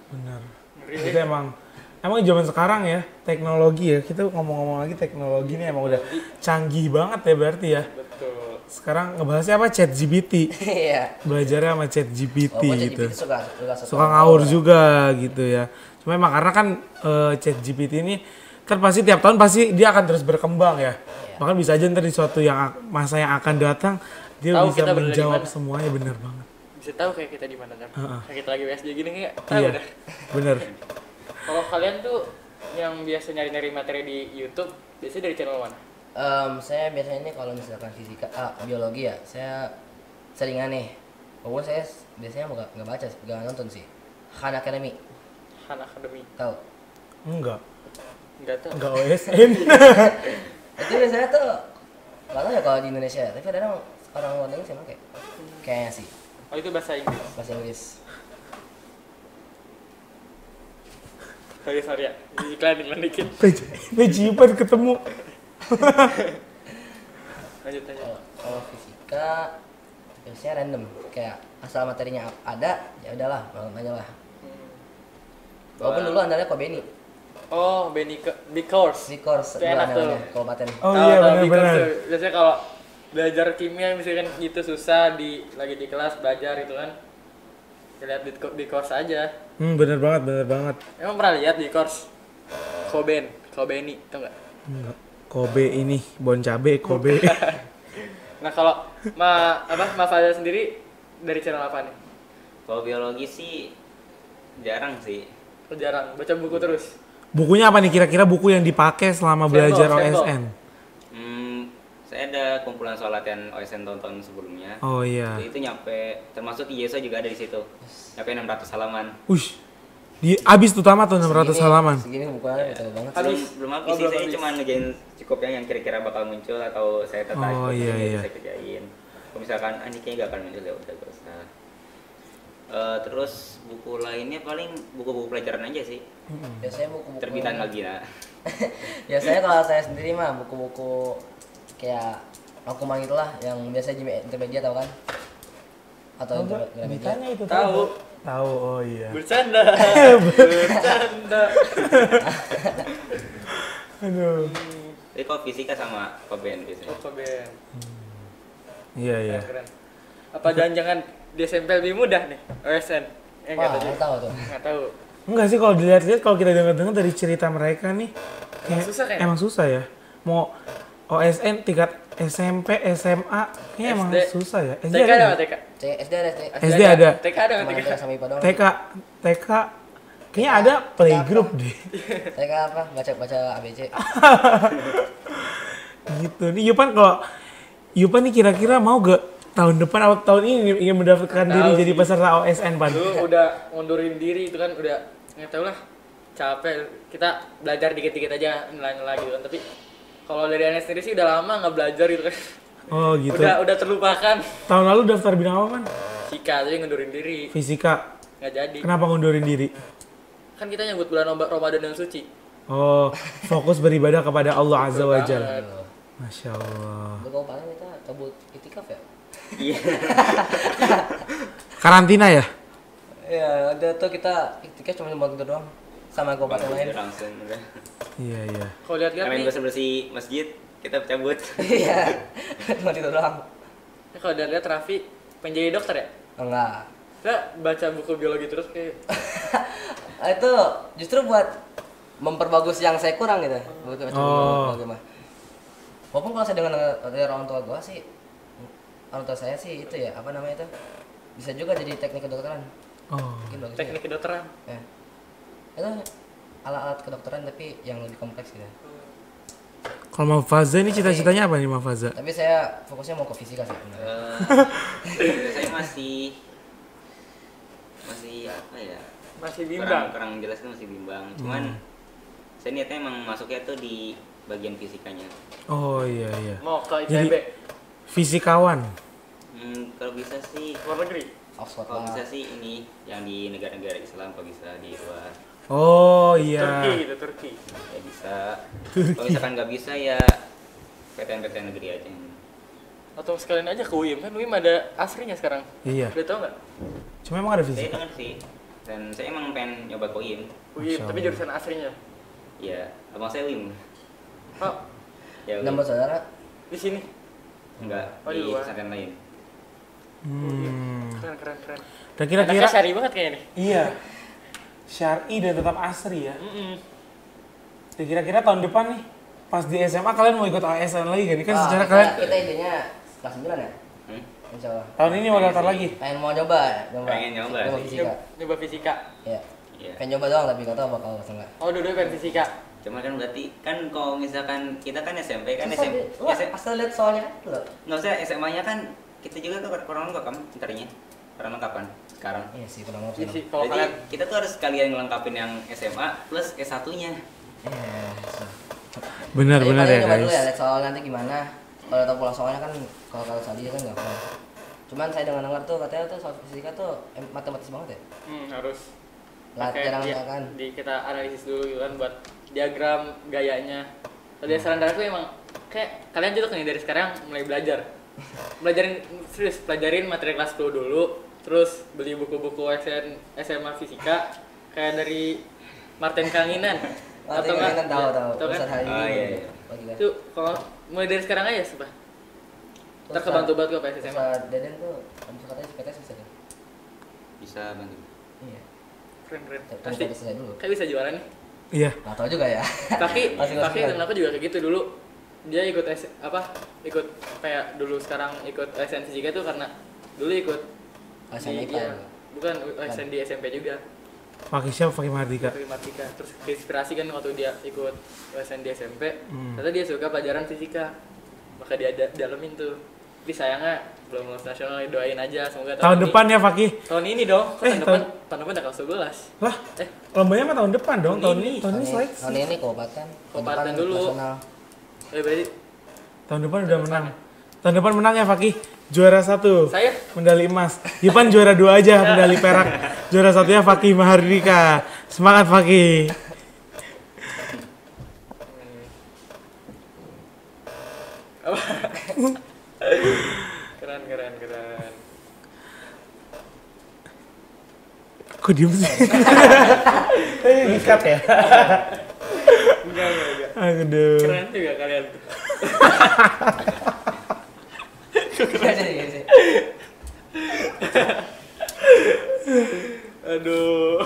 Benar. Itu emang zaman sekarang ya, teknologi ya. Kita ngomong-ngomong lagi teknologi ini emang udah canggih banget ya berarti ya. Betul. Sekarang ngebahasnya apa? ChatGPT. Iya. Belajarnya sama ChatGPT gitu. ChatGPT Suka ngawur juga gitu ya. Cuma emang karena kan ChatGPT ini kan pasti tiap tahun pasti dia akan terus berkembang ya. Bahkan bisa aja ntar di suatu masa yang akan datang dia Tahu bisa kita berada di menjawab mana. semuanya, bener banget. Bisa tahu kayak kita di mana kan? Kayak kita lagi WSJ gini kayak tahu Iya, dah. bener. Kalau kalian tuh yang biasa nyari-nyari materi di YouTube, biasanya dari channel mana? Saya biasanya ini kalau misalkan biologi ya, saya sering aneh. Walaupun saya biasanya nggak baca, nggak nonton sih. Khan Academy, Han Academy. tahu? Enggak Tahu. OSN. Itu biasanya tuh nggak tahu ya kalau di Indonesia, tapi ada orang luar negeri sih pakai. Kayaknya sih Oh, itu bahasa Inggris. bahasa Inggris. Sorry ya. Iklan dikit. Pejipan ketemu. Lanjut aja. Kalau fisika biasanya random, kayak asal materinya ada ya udahlah, bangun aja lah. Walaupun dulu andalnya kok Beni, Oh, Big Course. di course Itu dulu enak tuh. andalnya kabupaten. Oh Tahu, iya tahu, Big Course benar-benar. tuh. Biasanya kalau belajar kimia misalkan gitu susah lagi di kelas belajar itu kan. Lihat di course aja. Bener banget. Emang pernah lihat di course Kobeni, tau nggak? Enggak. Kobe ini, bon cabe, Kobe. Nah kalau Ma Faza sendiri dari channel apa nih? Kalau biologi sih jarang sih. Oh, jarang baca buku terus. Bukunya apa nih kira-kira buku yang dipakai selama belajar OSN? Saya ada kumpulan soal latihan OSN tahun-tahun sebelumnya. Oh iya. Itu nyampe, termasuk IESO juga ada di situ. Nyampe 600 halaman. Ush. Abis tuh tamat tuh 600 halaman. Segini bukunya betul banget. Belum habis sih, saya cuma ngerjain cukup yang kira-kira bakal muncul atau saya tertarik Oh, iya. saya kerjain. Kalau misalkan ini kayaknya gak akan muncul ya udah gak usah. Terus buku lainnya paling buku-buku pelajaran aja sih. Biasanya buku-buku Terbitan lagi lah. Biasanya kalau saya sendiri mah buku-buku kayak Rokuman itulah yang biasa di intermedia tahu kan? Atau intermedia. Ditanya itu Tahu. Tahu, oh iya. Bercanda. Aduh. Jadi kalau fisika sama Koben biasanya. Oh, Koben. Iya. Keren. Apa jangan-jangan di SMP lebih mudah nih OSN? Wah, nggak tahu tuh. Nggak tahu. Enggak sih kalau dilihat-lihat, kalau kita dengar-dengar dari cerita mereka nih, emang susah ya. Mau OSN tingkat SMP, SMA, kayaknya emang SD. susah ya. TK ada nggak TK? SD ada SD ada. TK ada nggak Cuma TK? TK sama IPA doang. TK, kayaknya ada playgroup deh. TK apa? Baca ABC. Gitu nih Yupan nih kira-kira mau gak tahun depan atau tahun ini ingin mendaftarkan diri jadi peserta OSN Pan? Lu udah ngundurin diri itu kan udah nggak tahu lah, capek. Kita belajar dikit-dikit aja nilai-nilai gitu kan, tapi kalau dari Anies sendiri sih udah lama nggak belajar gitu kan. Oh gitu. Udah terlupakan. Tahun lalu daftar bidang apa Pan? Fisika tapi ngundurin diri Fisika. nggak jadi. Kenapa ngundurin diri? Kan kita nyambut bulan Ramadan yang suci. Oh, fokus beribadah kepada Allah Azza wa Betul Jalla. banget. Masya Allah. Lu kalau paling kita cabut itikaf ya? Iya. Karantina ya? Iya, ada tuh kita itikaf cuma buat itu doang. Sama kabupaten lain. Langsung udah. Iya. Kalau lihat-lihat Main nih, bersih-bersih masjid, kita cabut. Iya. Cuma itu doang. kalau lihat Raffi pengen jadi dokter ya? Enggak. Kita baca buku biologi terus kayak Itu justru buat memperbagus yang saya kurang gitu. Buat baca biologi mah. Walaupun kalau saya dengar dari orang tua gua sih, orang tua saya sih itu ya, apa namanya itu? Bisa juga jadi teknik kedokteran. Oh. Mungkin bagus teknik kedokteran. ya. Itu alat-alat kedokteran tapi yang lebih kompleks gitu. Kalau Mama Faza ini cita-citanya apa nih Mama Faza? Tapi saya fokusnya mau ke fisika sih. Saya masih apa ya? Masih bimbang. Kurang jelas kan, masih bimbang. Cuman saya niatnya emang masuknya tuh di bagian fisikanya. Oh iya. Mau ke Jadi ITB, fisikawan. Kalau bisa sih, luar negeri. Oxford kalau bisa lah. sih ini yang di negara-negara Islam, kalau bisa di luar Oh Turki iya. gitu, Turki. ya bisa. Kalau misalkan nggak bisa ya PTN negeri aja. Atau sekalian aja ke UIM, kan UIM ada asrinya sekarang. Iya. Udah tau nggak? Cuma emang ada Saya fisika. dengar sih Dan saya emang pengen nyoba UIN. Wih, tapi jurusan aslinya. Iya, abang saya UIN. Oh, Ya, Nama saudara? di sini. enggak, Oh, di di luar. pesantren lain. Keren. Dan kira-kira Anaknya syari banget kayaknya nih. iya. Syar'i dan tetap asri ya. Mm-mm. Dan kira-kira tahun depan nih pas di SMA kalian mau ikut ASN lagi kan? Ini kan secara kita, kalian kita idenya kelas 9 ya? Insya Allah. tahun ini mau daftar lagi. Pengen mau nyoba. Pengen nyoba sih. fisika. Nyoba fisika. Iya. Iya. Pengen nyoba doang tapi gak tau bakal atau enggak. Oh, dulu pengen fisika. Cuma kan berarti kan kalau misalkan kita kan SMP kan Susah, Bi. Wah, asal lihat soalnya kan lo. nggak usah SMA-nya kan kita juga kan kurang lengkap kan carinya. Kurang lengkapan sekarang. Iya sih, kurang lebih. Iya sih, kalau Jadi kalian kita tuh harus sekalian ngelengkapin yang SMA plus S1-nya. Iya. Benar-benar ya Coba dulu ya, guys. lihat soal nanti gimana. Kalau tahu pola soalnya kan kalau tadi kan nggak paham. Cuman saya dengar tuh katanya tuh soal fisika tuh matematis banget ya. harus Jarang dia- kan. kita analisis dulu gitu kan buat diagram gayanya. Kalau saran dari aku emang kayak kalian juga nih dari sekarang mulai belajar. Pelajarin materi kelas 10 dulu, terus beli buku-buku SMA fisika kayak dari Martin Kanginan. Atau kan tahu Atau kan? Ustaz hari Oh, ini. iya, iya. Oh, gila. Itu kalau mulai dari sekarang aja sumpah. Ntar kebantu banget gue PSSM. Ustaz Deden tuh habis katanya PTS bisa deh. Bisa bantu. Iya. Keren. Tunggu Pasti PTS saya dulu. kayak bisa juara nih. Iya. Nggak tahu juga ya. Tapi Masing-masing kan. temen aku juga kayak gitu dulu. Dia ikut ikut kayak dulu sekarang ikut SN fisika tuh karena dulu ikut SN di, IPA. iya, bukan SN di SMP juga. Pakai siapa? Pakai Mardika. Dari Martika. Terus inspirasi kan waktu dia ikut SN di SMP. Ternyata dia suka pelajaran fisika. Maka dia dalemin tuh. Tapi sayangnya belum lulus nasional, doain aja semoga Tahun ini- depan ya Fakih. Tahun ini dong. Eh, Tahun depan tanggal 11. Lah, Eh, lombanya mah tahun depan dong. Tahun Tahun ini. ini. Tahun ini seleksi. Tahun ini kabupaten. Kabupaten Tahun dulu. depan nasional. berarti Tahun depan udah menang. Tahun depan menang ya Fakih. Juara 1. saya Medali emas. Ipan juara 2 aja, medali perak. Juara 1-nya Fakih Mahardika. Semangat Fakih. keren. Kok diem sih? Ini di-cut ya? Enggak. Aduh. Keren juga kalian tuh. Iya sih. Aduh.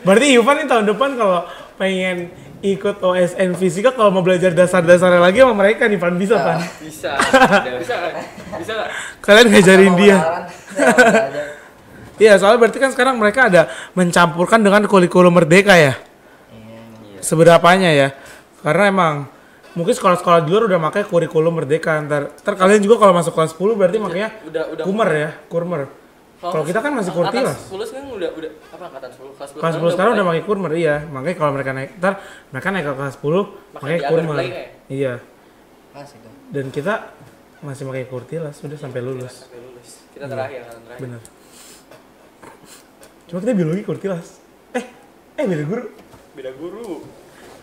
Berarti Yufan nih tahun depan kalau pengen ikut OSN fisika, kalau mau belajar dasar-dasarnya lagi sama mereka nih Pan, bisa Pan? Bisa nggak? Kalian ngajarin Mau dia. kenalan, ya, aja. Iya, soalnya berarti kan sekarang mereka ada mencampurkan dengan kurikulum merdeka ya. Iya. Seberapanya ya. Karena emang mungkin sekolah-sekolah di luar udah pakai kurikulum merdeka. Ntar kalian juga kalau masuk kelas 10 berarti makanya udah Kurmer ya, Kurmer. Kalau kita kan masih Kurtilas. Angkatan 10 kan udah apa angkatan 10? Kelas 10 sekarang udah pakai Kurmer, iya. Makanya kalau mereka naik, ntar mereka naik ke kelas 10 pakai diatur Kurmer. lagi ya? Iya. Masih tuh. Dan kita masih pakai Kurtilas sudah sampai lulus. Sampai lulus. Kita terakhir angkatan terakhir. Bener. Cuma kita biologi Kurtilas. Beda guru. Beda guru.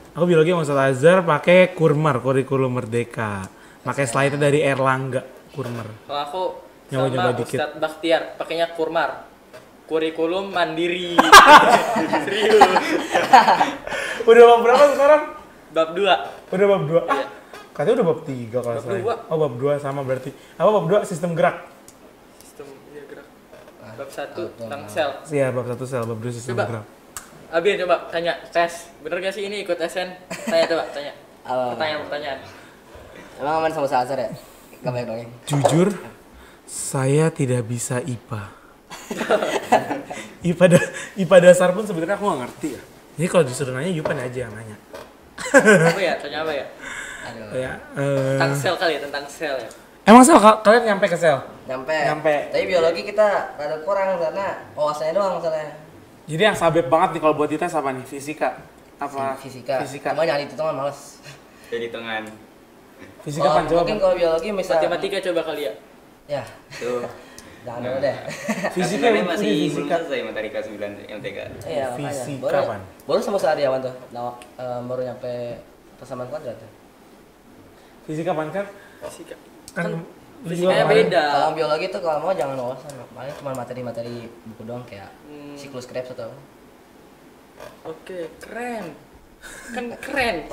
Aku biologi sama Ustaz Azhar pakai Kurmer, kurikulum merdeka. Pakai slide dari Erlangga, Kurmer. Kalau aku Nyoba-nyoba sama dikit. Ustadz Bakhtiar pakainya Kurmar. Kurikulum mandiri. Serius. Udah bab berapa sekarang? Bab 2. Udah bab 2. Iya. Katanya udah bab 3 kalau Bab saya. dua. Oh, bab 2 sama berarti. Apa bab 2 sistem gerak? Sistem gerak. Bab 1 tentang sel. Iya, bab 1 sel, bab 2 sistem Coba. gerak. Abi coba tanya tes. Bener gak sih ini ikut SN? Tanya. Pertanyaan. Emang aman sama Ustaz Azhar ya? Gak banyak dong. Jujur, saya tidak bisa IPA. IPA dasar pun sebenarnya aku nggak ngerti ya. Jadi kalau disuruh nanya, Yupan aja yang nanya. Apa ya? Tanya apa ya? Aduh. Ya, Tentang sel kali ya, tentang sel ya. emang sel kalian nyampe ke sel? Nyampe. Tapi biologi kita rada kurang karena wawasannya doang masalahnya. Jadi yang sabep banget nih kalau buat dites apa nih? Fisika? Apa? Fisika. Fisika. Cuma nyari hitungan males. Jadi hitungan. Fisika pan coba. Mungkin kalau biologi bisa. Matematika coba kali ya. Ya, Tuh. jangan dulu deh. Fisika Sebenarnya udah masih belum fisika. selesai materi K9 MTK. Iya, makanya. Fisika, Baru- Pan. Baru sama Sariawan tuh. Baru nyampe persamaan kuadrat ya. Fisika pan kan? Fisika. Kan Fisikanya beda. Kalau biologi tuh kalau mau jangan wawasan, paling cuma materi-materi buku doang kayak siklus Krebs atau Oke, keren. Kan keren.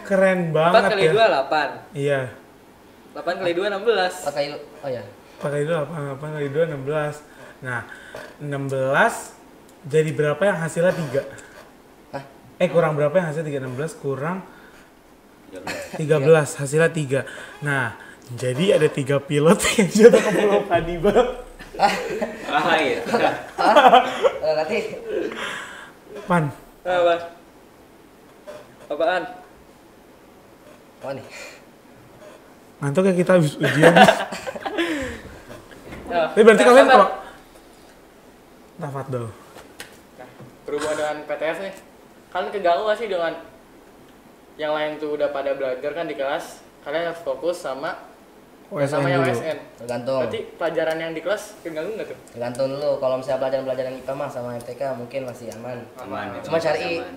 Keren 4 banget kali ya. 2 8. Iya. 8 kali 2 16. pakai oh ya. Pakai itu 8 kali 2 16. Nah, 16 jadi berapa yang hasilnya 3? Hah? Kurang berapa yang hasilnya 3? 16 kurang 13, hasilnya 3. Nah, jadi ada 3 pilot yang jatuh ke Pulau Kanibal. Iya. Nanti Pan, Apa? Apaan? oh nih. ngantuk ya kita habis ujian. Ya, Tapi berarti nah, kalian sabar. kalau Tafadhol. Nah, berhubungan dengan PTS nih, kalian keganggu gak sih dengan yang lain tuh udah pada belajar kan di kelas, kalian harus fokus sama OSN namanya dulu. OSN. Tergantung. Berarti pelajaran yang di kelas keganggu nggak tuh? Tergantung dulu. Kalau misalnya pelajaran-pelajaran IPA mah sama MTK mungkin masih aman. Aman. Cuma syar'i. Aman.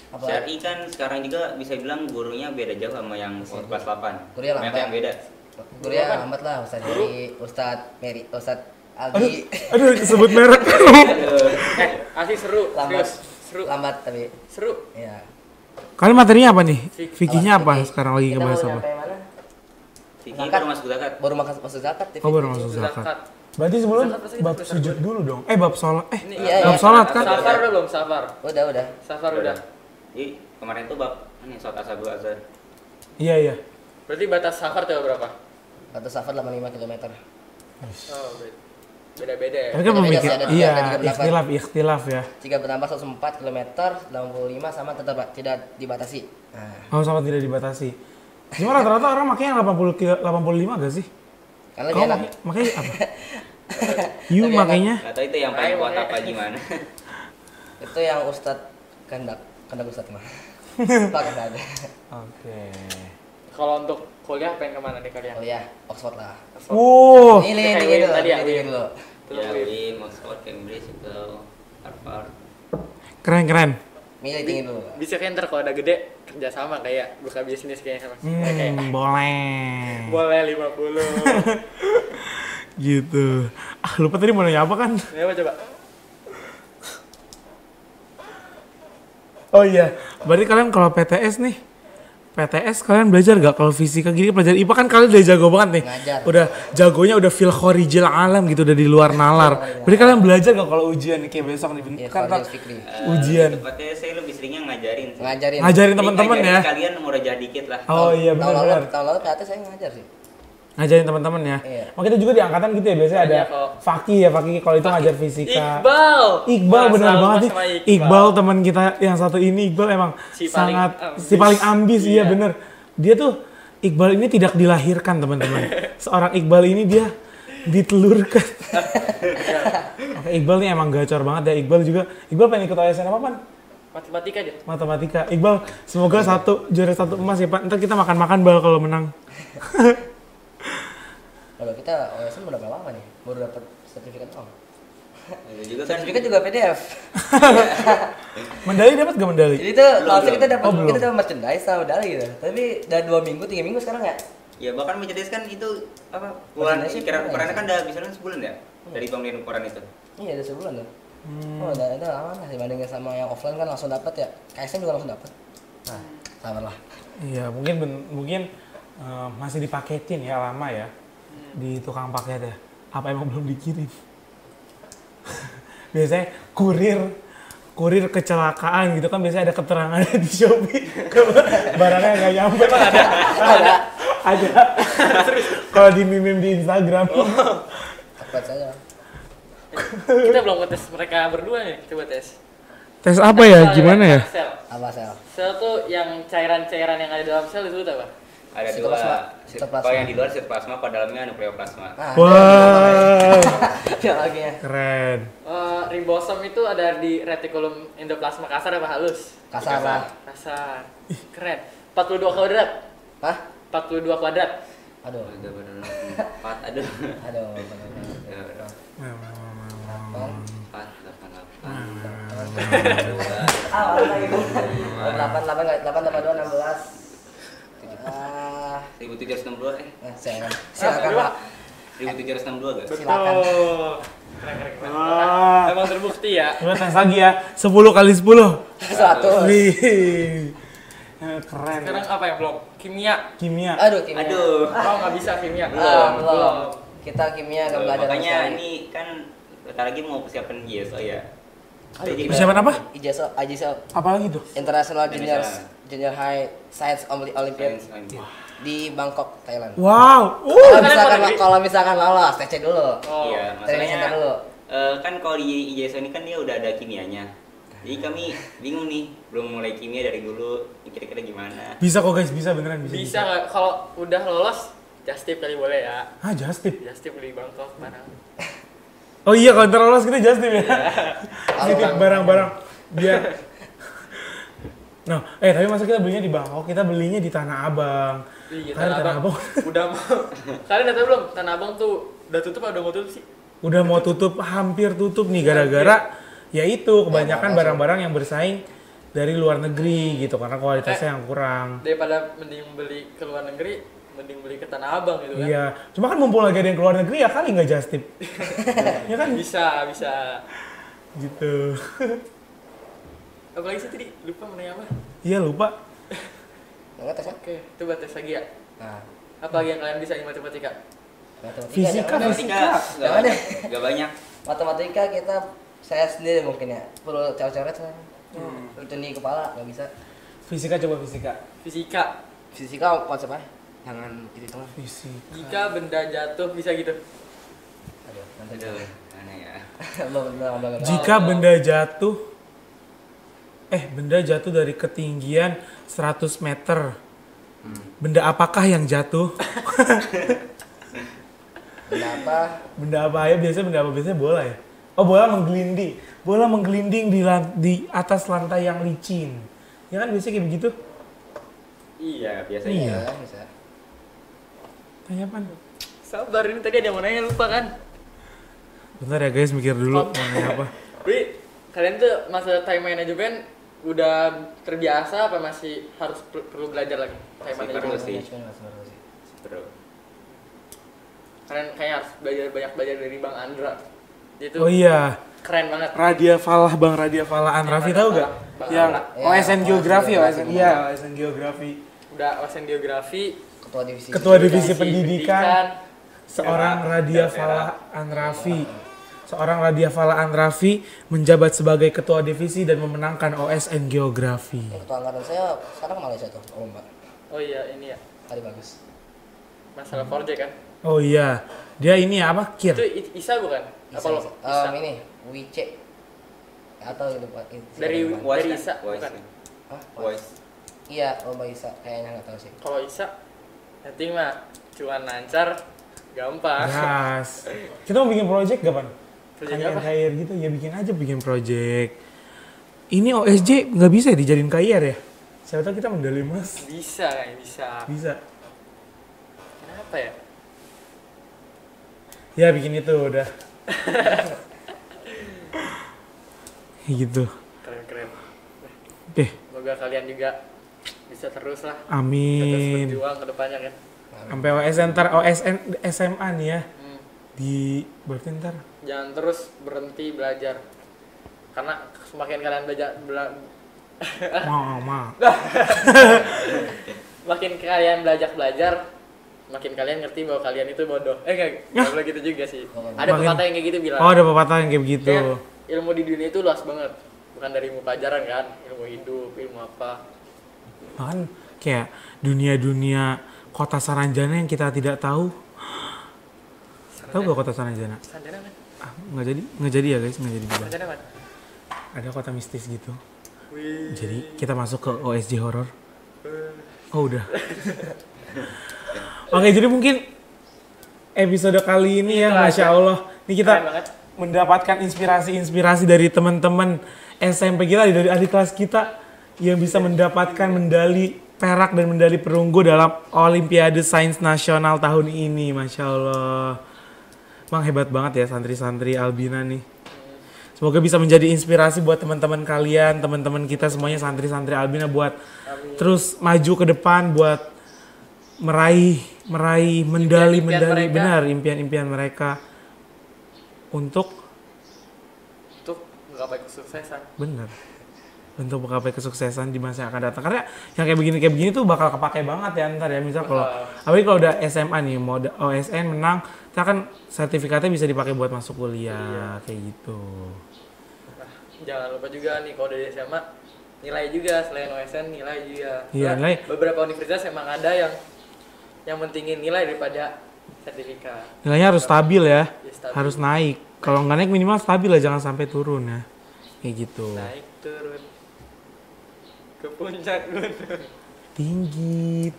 Apa? Syar'i kan sekarang juga bisa bilang gurunya beda jauh sama yang kelas 8. Gurunya lambat. Ternyata yang beda. Guru ya lambat lah, Ustadz Heri, Ustadz Meri, Ustadz Aldi. Aduh, sebut merek. Asli seru, Lambat. serius. Seru. Lambat tapi. Seru. Iya. Kalian materinya apa nih? Fikihnya apa? Fikih. Sekarang lagi Kita ngebahas mau apa? nyampe mana? Fikih baru masuk zakat. Baru masuk zakat. Oh, baru masuk zakat. Zakat. Berarti sebelum Zakat pasti bab kita sujud dulu dong. Bab sholat. Ini Iya, Bab iya. sholat kan? Safar udah belum? Safar. Udah. Safar udah. Jadi kemarin tuh bab ini sholat asar dua azhar. Iya. Berarti batas safar tuh berapa? Batas safar 85 km. Oh, beda-beda ya. Tapi kan Beda-beda pemikir, sih, ada iya, tiga pendapat. ikhtilaf ya. Jika bertambah 104 km, 85 sama tetap tidak dibatasi. Nah, Oh, sama tidak dibatasi. Cuma rata-rata orang makanya 85 gak sih? karena Kamu dia enak. makanya apa? You Lebih makanya? Atau itu yang paling Ayo, kuat makanya. apa gimana? Itu yang Ustadz kehendak Ustadz mah. Pakai saja. Oke. Kalau untuk kuliah pengen kemana nih kalian? Oh ya, Oxford lah. Wow. Ini kayak dulu, tadi ya, ini Win. dulu. Belum, Ya, Win. Wim, Oxford, Cambridge itu Harvard. Keren. Milih tinggi dulu. Bisa kan ntar kalau udah gede kerja sama kayak buka bisnis kayaknya sama. Kayak Boleh. boleh 50. Gitu. Lupa tadi mau nanya apa kan? Ya coba. Oh iya, berarti kalian kalau PTS kalian belajar gak kalau fisika gini pelajaran IPA kan kalian udah jago banget nih. Ngajar. Udah jagonya udah fil khorijil alam gitu, udah di luar nalar. Berarti kalian belajar gak kalau ujian kayak besok nih? Iya, Kan Faris Fikri. Ujian. Tepatnya saya lebih seringnya ngajarin sih. Ngajarin. Ngajarin Jadi teman-teman ngajarin ya. Kalian mau rajah dikit lah. Oh iya benar. Tahun lalu PAT saya ngajar sih. Ngajarin teman-teman ya. Iya. Makanya juga di angkatan gitu ya biasanya ada Iya, kok. Fakih kalau itu ngajar fisika. Iqbal Iqbal benar Sama banget nih. sama Iqbal teman kita yang satu ini Iqbal emang Si paling sangat ambis. si paling ambis iya Iya. bener. Dia tuh Iqbal ini tidak dilahirkan teman-teman. Seorang Iqbal ini dia ditelurkan. Oke, Iqbal nih emang gacor banget ya. Iqbal pengen ikut OSN apa Pan? Matematika aja. Matematika. Iqbal semoga juara 1 emas ya Pak. Ntar kita makan-makan bal kalau menang. Kalau kita OSN udah berapa lama nih? Baru dapat sertifikat doang. Itu juga kan Sertifikat juga PDF. Medali dapat gak medali? Jadi tuh langsung kita dapat Oh, belum. kita dapat merchandise sama medali gitu. Tapi udah 2 minggu, 3 minggu sekarang ya. ya bahkan menjadi kan itu apa? Ukuran Maksudnya sih kira apa ya? ukurannya kan udah misalnya sebulan ya dari pembelian ukuran itu. Iya, udah sebulan tuh. Oh, udah lama lah dibandingin sama yang offline kan langsung dapat ya. KSM juga langsung dapat. Nah, sabar lah. Iya, mungkin masih dipaketin ya lama ya. Di tukang paket ya. Apa emang belum dikirim? Biasanya kurir kecelakaan gitu kan biasanya ada keterangannya di Shopee. Barangnya nggak nyampe. Ada. Kalau di meme di Instagram. Dapat saja. Kita belum ngetes mereka berdua nih, coba tes. Tes apa ya? Gimana ya? Sel. Apa sel? Sel tuh yang cairan-cairan yang ada dalam sel itu apa? Ada Sitoplasma. dua. Sitoplasma. Kalau yang di luar sitoplasma, pada dalamnya nukleoplasma. Nah, Wow, yang lagi ya. keren. Ribosom itu ada di retikulum endoplasma kasar apa halus? Kasar lah. Kasar. Keren. 42 kuadrat. Hah? 42 kuadrat. Aduh. Ada pada 4, aduh. Aduh. 4, 8, 8. Ah, lagi. 8 tambah 2 16. 5 1762 Nah, silakan Pak. 1762 guys. Silakan. Betul. Keren. Emang terbukti ya. Coba tes lagi ya. 10 kali 10. 100. Wih. Keren. Sekarang apa yang belum? Kimia. Kimia. Aduh, kimia. Aduh. Oh nggak bisa kimia. Belum. Kita kimia nggak belajar sama Makanya sekali. ini kan bentar lagi mau persiapan ISO ya. Jadi Persiapan apa? IJSO Apa lagi tuh? International Indonesia. Junior High Science Olympiad Science Olympiad. di Bangkok, Thailand. Wow. Kalau misalkan lolos, TC dulu. Oh. Iya, Training center dulu. masalahnya kan kalau di IJSO ini kan dia udah ada kimianya. Jadi kami bingung nih, belum mulai kimia dari dulu, kira-kira gimana? Bisa kok guys, bisa beneran bisa. Bisa nggak? Kalau udah lolos, just tip kali boleh ya. Ah, just tip. Just tip di Bangkok barang. Oh iya, kalau ntar lolos kita just tip ya. Titip barang-barang biar. Nah, tapi masa kita belinya di Bangkok, kita belinya di Tanah Abang. Iya, Kan Tanah Abang udah mau. Kalian udah tahu belum? Tanah Abang tuh udah tutup atau udah mau tutup sih? udah mau tutup, hampir tutup nih gara-gara ya itu kebanyakan barang-barang yang bersaing dari luar negeri gitu karena kualitasnya yang kurang. Daripada mending beli ke luar negeri, mending beli ke Tanah Abang gitu kan. Iya, cuma kan mumpung lagi ada yang keluar negeri ya kali nggak just tip. Ya kan? Bisa. Gitu. Apalagi sih tadi lupa mau nanya apa? Iya lupa. Enggak tes ya? Oke, coba tes lagi ya. Nah, Apa lagi yang kalian bisa di matematika? Fisika, jangan. fisika. Jangan deh. Gak banyak. Matematika saya sendiri mungkin ya. Perlu coret-coret lah. Rutin di kepala nggak bisa. Fisika coba fisika. Fisika. Fisika konsep apa? Jangan itu tengah. Fisika. Jika benda jatuh bisa gitu. Aduh, nanti Aduh, aneh ya. belum. Jika benda jatuh benda jatuh dari ketinggian 100 meter. Benda apakah yang jatuh? Benda apa ya? Biasanya benda apa? Biasanya bola ya? Oh, bola menggelinding. Bola menggelinding di atas lantai yang licin. Ya kan biasanya kayak begitu? Iya, biasanya. Iya. Ya, bisa. Tanya apa? Sabar, ini tadi ada yang mau nanya lupa kan? Bentar ya guys, mikir dulu mau nanya apa. Wih, kalian tuh masa time management udah terbiasa apa masih harus perlu belajar lagi time Masih management? perlu sih. Sih. Terus. Kalian kayak harus belajar dari Bang Andra. Dia tuh Oh iya, keren banget. Radia Falah, Bang Radia Falah Anrafi tahu gak? Bang Yang Andra. OSN Geografi, Geografi. Iya, OSN Geografi. Udah OSN Geografi, Ketua Divisi Pendidikan. Seorang Radia Daerah. Falah Anrafi. Seorang Radia Falah Anrafi menjabat sebagai ketua divisi dan memenangkan OSN Geografi. Ketua angkatan saya sekarang ke Malaysia tuh, Mbak. Oh iya, ini ya. Tadi bagus. Masalah project kan. Oh iya, dia ini apa? Itu Kir. Isa bukan? Apa lo? Isa. Ini WC atau gitu Pak. Dari Voice Isa kan? Voice. bukan? Hah? Voice. Iya, Mbak Isa kayaknya nggak tahu sih. Kalau Isa, nanti mah cuan lancar, gampang. Gas. Kita mau bikin project kapan? Project Kayak apa? KIR gitu ya, bikin aja bikin project. Ini OSJ nggak bisa ya dijadiin KIR ya? Siapa tahu kita medali emas. Bisa kayaknya bisa. Bisa. Kenapa ya? Ya bikin itu udah. Gitu. Keren. Oke, Semoga kalian juga bisa terus lah. Terus amin. berjuang ke depannya kan. Sampai OSN SMA nih ya. Hmm. Di berarti ntar. Jangan terus berhenti belajar. Karena semakin kalian Mama. makin kalian belajar, makin kalian ngerti bahwa kalian itu bodoh. Nggak boleh gitu juga sih. Ada Makin- pepatah yang kayak gitu bilang. Oh, ada pepatah yang kayak begitu. Dan ilmu di dunia itu luas banget. Bukan dari ilmu pelajaran kan, ilmu hidup, ilmu apa. Bahkan kayak dunia-dunia kota Saranjana yang kita tidak tahu. Tahu gak kota Saranjana? Sanjana kan? Nggak jadi ya guys, nggak jadi juga. Sanjana kan? Ada kota mistis gitu. Wih. Jadi kita masuk ke OSJ horor. Oh udah. Oke, jadi mungkin episode kali ini ya, Itu aja. Masya Allah. Ini kita Keren banget. mendapatkan inspirasi dari teman-teman SMP kita, dari adik kelas kita yang bisa mendapatkan medali perak dan medali perunggu dalam Olimpiade Sains Nasional tahun ini, Masya Allah. Bang hebat banget ya santri-santri Albina nih. Semoga bisa menjadi inspirasi buat teman-teman kalian, teman-teman kita semuanya santri-santri Albina buat terus maju ke depan, buat meraih medali mereka. benar, impian mereka untuk menggapai kesuksesan. benar. Untuk menggapai kesuksesan di masa yang akan datang. Karena yang kayak begini tuh bakal kepake banget ya ntar ya. Misal kalau apalagi kalau udah SMA nih, mau OSN menang, kita kan sertifikatnya bisa dipakai buat masuk kuliah kayak gitu. Nah, jangan lupa juga nih kalau dari SMA nilai juga, selain OSN nilai juga. Iya, nilai. Beberapa universitas emang ada yang mentingin nilai daripada sertifikat. Nilainya harus stabil ya. Stabil. Harus naik. Kalau nggak naik minimal stabil lah, jangan sampai turun ya. Kayak gitu. Naik turun ke puncak gunung. Tinggi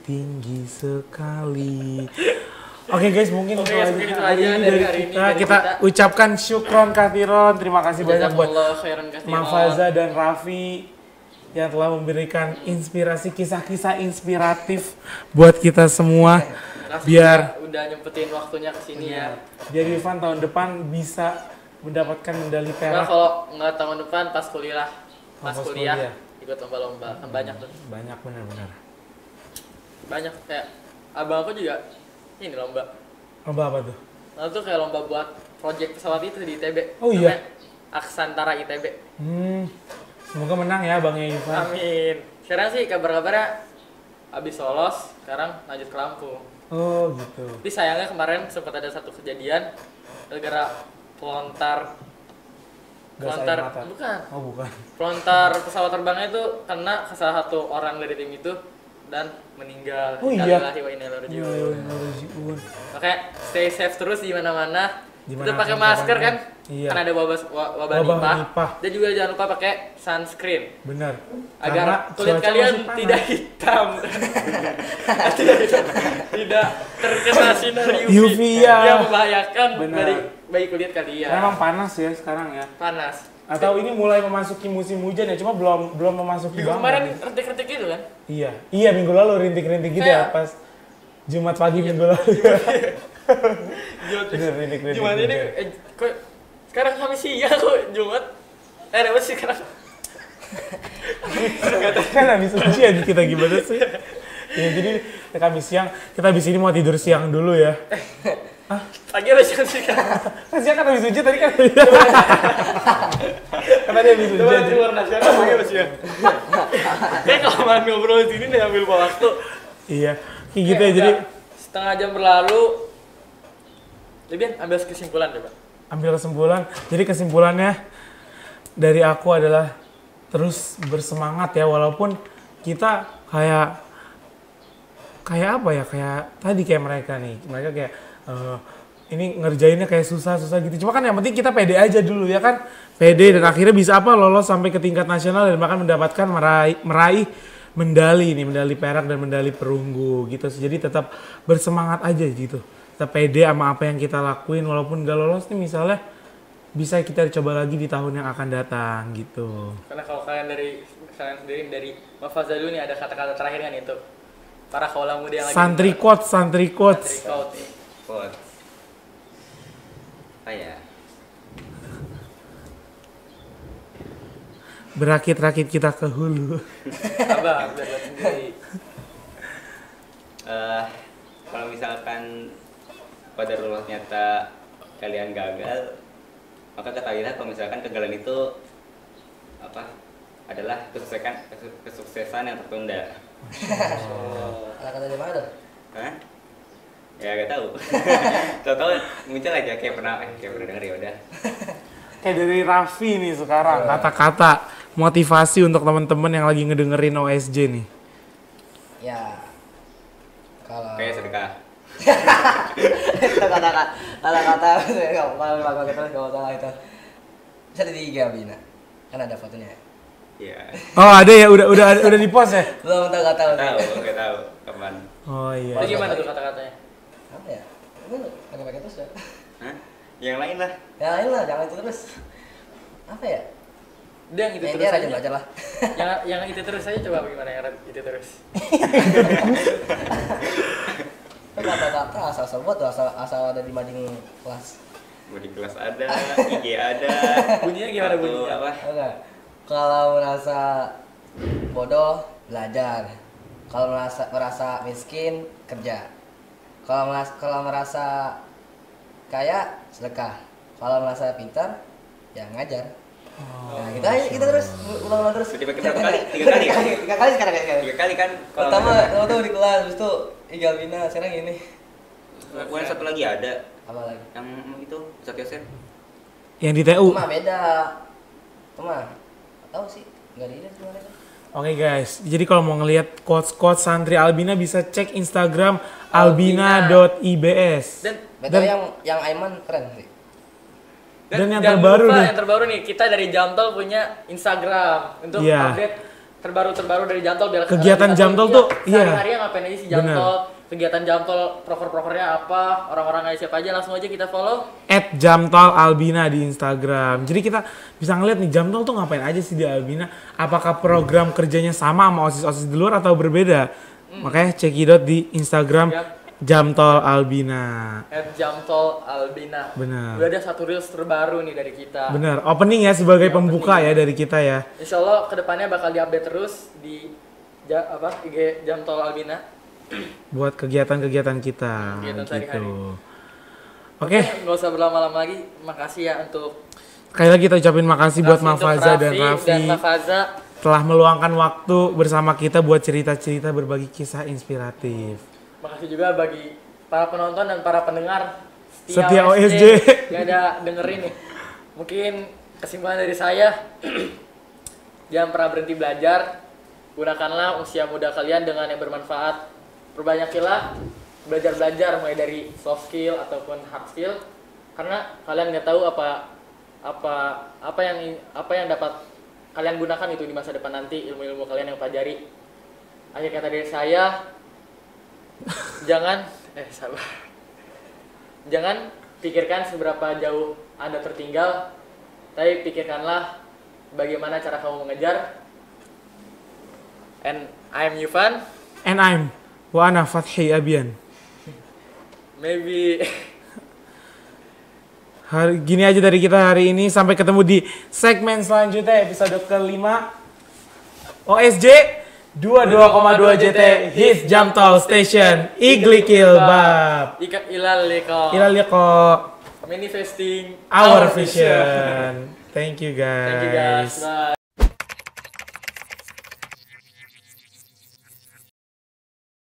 sekali. Oke guys, mungkin Oke, itu mungkin itu aja aja dari hari ini, dari kita kita. ucapkan syukron kathiron. Terima kasih banyak buat Jazakallah khairan katsiran. Mafaza dan Raffi yang telah memberikan inspirasi, kisah-kisah inspiratif buat kita semua. Raffi Biar udah nyempetin waktunya ke sini ya. biar Irfan tahun depan bisa mendapatkan medali Nah, perak. kalau nggak tahun depan pas kuliah, pas Pas kuliah kuliah. ikut lomba-lomba kan banyak tuh. Banyak benar-benar. Banyak kayak abang aku juga ini lomba. Lomba apa tuh? Lalu tuh kayak lomba buat project pesawat itu di ITB. Oh iya? Namanya Aksantara ITB. Semoga menang ya Bang Irfan. Amin. Sekarang sih kabar-kabarnya abis lolos, sekarang lanjut ke Lampung. Oh gitu. Tapi sayangnya kemarin sempat ada satu kejadian gara-gara pelontar Gas air pelontar mata. bukan Oh bukan. pelontar pesawat terbangnya itu kena ke salah satu orang dari tim itu dan meninggal. Oh iya? Innalillahi wa inna ilaihi raji'un. Rajiun. Makanya stay safe terus di mana-mana. Kita pakai Dimanapun masker kan? Iya. Karena ada wabah Wabah nipah. nipah. Dan juga jangan lupa pakai sunscreen Benar. agar Karena kulit cuaca kalian masih panas. tidak hitam. tidak terkena sinar UV, ya. yang membahayakan Benar. bagi kulit kalian. Karena emang panas ya sekarang ya. Panas. Atau ini mulai memasuki musim hujan ya, cuma belum memasuki Minggu banget. kemarin ya. rentik-rentik gitu kan? Iya minggu lalu rintik-rintik gitu ya Kayak- pas Jumat pagi minggu lalu. Bener, rintik-rintik Jumat ini hujan. kok sekarang kami siang kok Jumat. Apa sih sekarang? Kan habis ujian kita gimana sih? Ya, jadi kami siang, kita habis ini mau tidur siang dulu ya. Pagi apa siang sih kan? Kan siang kan habis ujian tadi kan. Kan tadi habis Coba ujian. di luar nasional pagi apa siang? Kayak kelamaan ngobrol di sini nih ambil waktu. Iya, kayak gitu ya. Jadi Setengah jam berlalu. Lebih ambil kesimpulan coba. ambil kesimpulan. Jadi kesimpulannya dari aku adalah terus bersemangat ya, walaupun kita kayak apa ya, kayak tadi kayak mereka kayak ini ngerjainnya kayak susah gitu. Cuma kan yang penting kita pede aja dulu ya kan, pede dan akhirnya bisa lolos sampai ke tingkat nasional dan bahkan mendapatkan meraih medali perak dan medali perunggu gitu. Jadi tetap bersemangat aja gitu. Kita pede sama apa yang kita lakuin walaupun gak lolos nih misalnya, bisa kita coba lagi di tahun yang akan datang gitu. Karena kalau kalian sendiri dari Mafaza dulu nih ada kata-kata terakhir kan itu. Para kaula muda yang lagi Santri quotes. quote. Quote. Apa ya? Berakit-rakit kita ke hulu. Abang, biar lihat sendiri. Kalau misalkan pada rumah nyata kalian gagal, maka ketahuilah kalau misalkan kegagalan itu adalah kesuksesan yang tertunda. Kata-kata dari mana tuh? Hah? Ya gak tahu. Tahu-tahu muncul aja kayak pernah denger ya udah. Kayak dari Raffi nih sekarang, kata-kata motivasi untuk teman-teman yang lagi ngedengerin OSJ nih. Ya, kalau Kayak sedekah. kata-kata kalau pakai terus nggak masalah itu. Bisa di IG Bina, kan ada fotonya. Iya. Oh ada ya, udah di post ya? Belum tahu kata Gak tahu kapan. Oh iya. Itu gimana tuh kata-katanya? apa ya? Itu pakai terus ya. Hah? Yang lain lah. Ya lain lah, jangan itu terus. Apa ya? Dia yang itu Ya, terus dia aja. rajin baca lah. yang itu terus aja coba bagaimana yang itu terus. Kata-kata asal-asal buat tuh, asal ada di mading kelas. Mau di kelas ada, IG ada. Bunyinya gimana Kartu bunyinya? Apa? Enggak. Kalau merasa bodoh, belajar. Kalau merasa miskin kerja. Kalau merasa kaya sedekah. Kalau merasa pintar ya ngajar. Nah, kita terus ulang terus. Berapa kali? 3 kali. 3 kali sekarang kan. 3 kali kan. Pertama tuh di kelas, habis itu Iga Bina, sekarang ini. Kemudian satu lagi ada. Apa lagi? Yang itu Ustadz Yosef. Yang di TU. Cuma beda. Cuma tahu sih, enggak di kemarin. Oke guys, jadi kalau mau ngelihat quotes santri Albina bisa cek Instagram albina.ibs. Dan yang Aiman keren sih. Dan yang jangan terbaru lupa, nih. yang terbaru nih, kita dari Jamtol punya Instagram untuk update terbaru dari Jamtol biar kegiatan Jamtol tuh sehari-hari ngapain aja sih Jamtol. Kegiatan Jamtol, proker-prokernya apa, orang-orang siapa aja, langsung aja kita follow @jamtolalbina di Instagram. Jadi kita bisa ngeliat nih Jamtol tuh ngapain aja sih di Albina. Apakah program kerjanya sama OSIS-OSIS di luar atau berbeda? Makanya cekidot di Instagram Jamtol Albina. @jamtolalbina. Benar. Udah ada satu reels terbaru nih dari kita. Benar. Opening ya sebagai pembuka ya dari kita ya. Insya Allah kedepannya bakal diupdate terus di IG Jamtol Albina. Buat kegiatan-kegiatan kita. Kegiatan gitu. sehari-hari. Oke. Nggak usah berlama-lama lagi. Makasih ya untuk Sekali lagi kita ucapin makasih buat Mafaza dan Raffi telah meluangkan waktu bersama kita buat cerita-cerita berbagi kisah inspiratif. Makasih juga bagi para penonton dan para pendengar setia OSJ yang ada dengerin nih. Mungkin kesimpulan dari saya, jangan pernah berhenti belajar. Gunakanlah usia muda kalian dengan yang bermanfaat. Perbanyakilah belajar mulai dari soft skill ataupun hard skill, karena kalian nggak tahu apa yang dapat kalian gunakan itu di masa depan nanti, ilmu-ilmu kalian yang pelajari. Akhir kata dari saya, jangan pikirkan seberapa jauh Anda tertinggal, tapi pikirkanlah bagaimana cara kamu mengejar. And I'm Yufan. And I'm Wana Fathi Abian. Maybe gini aja dari kita hari ini. Sampai ketemu di segmen selanjutnya, episode ke-5 OSJ 22,2 JT Hits Jamtol Station Iglikil Bab Ilal Liqa Manifesting our vision. Thank you guys. Bye.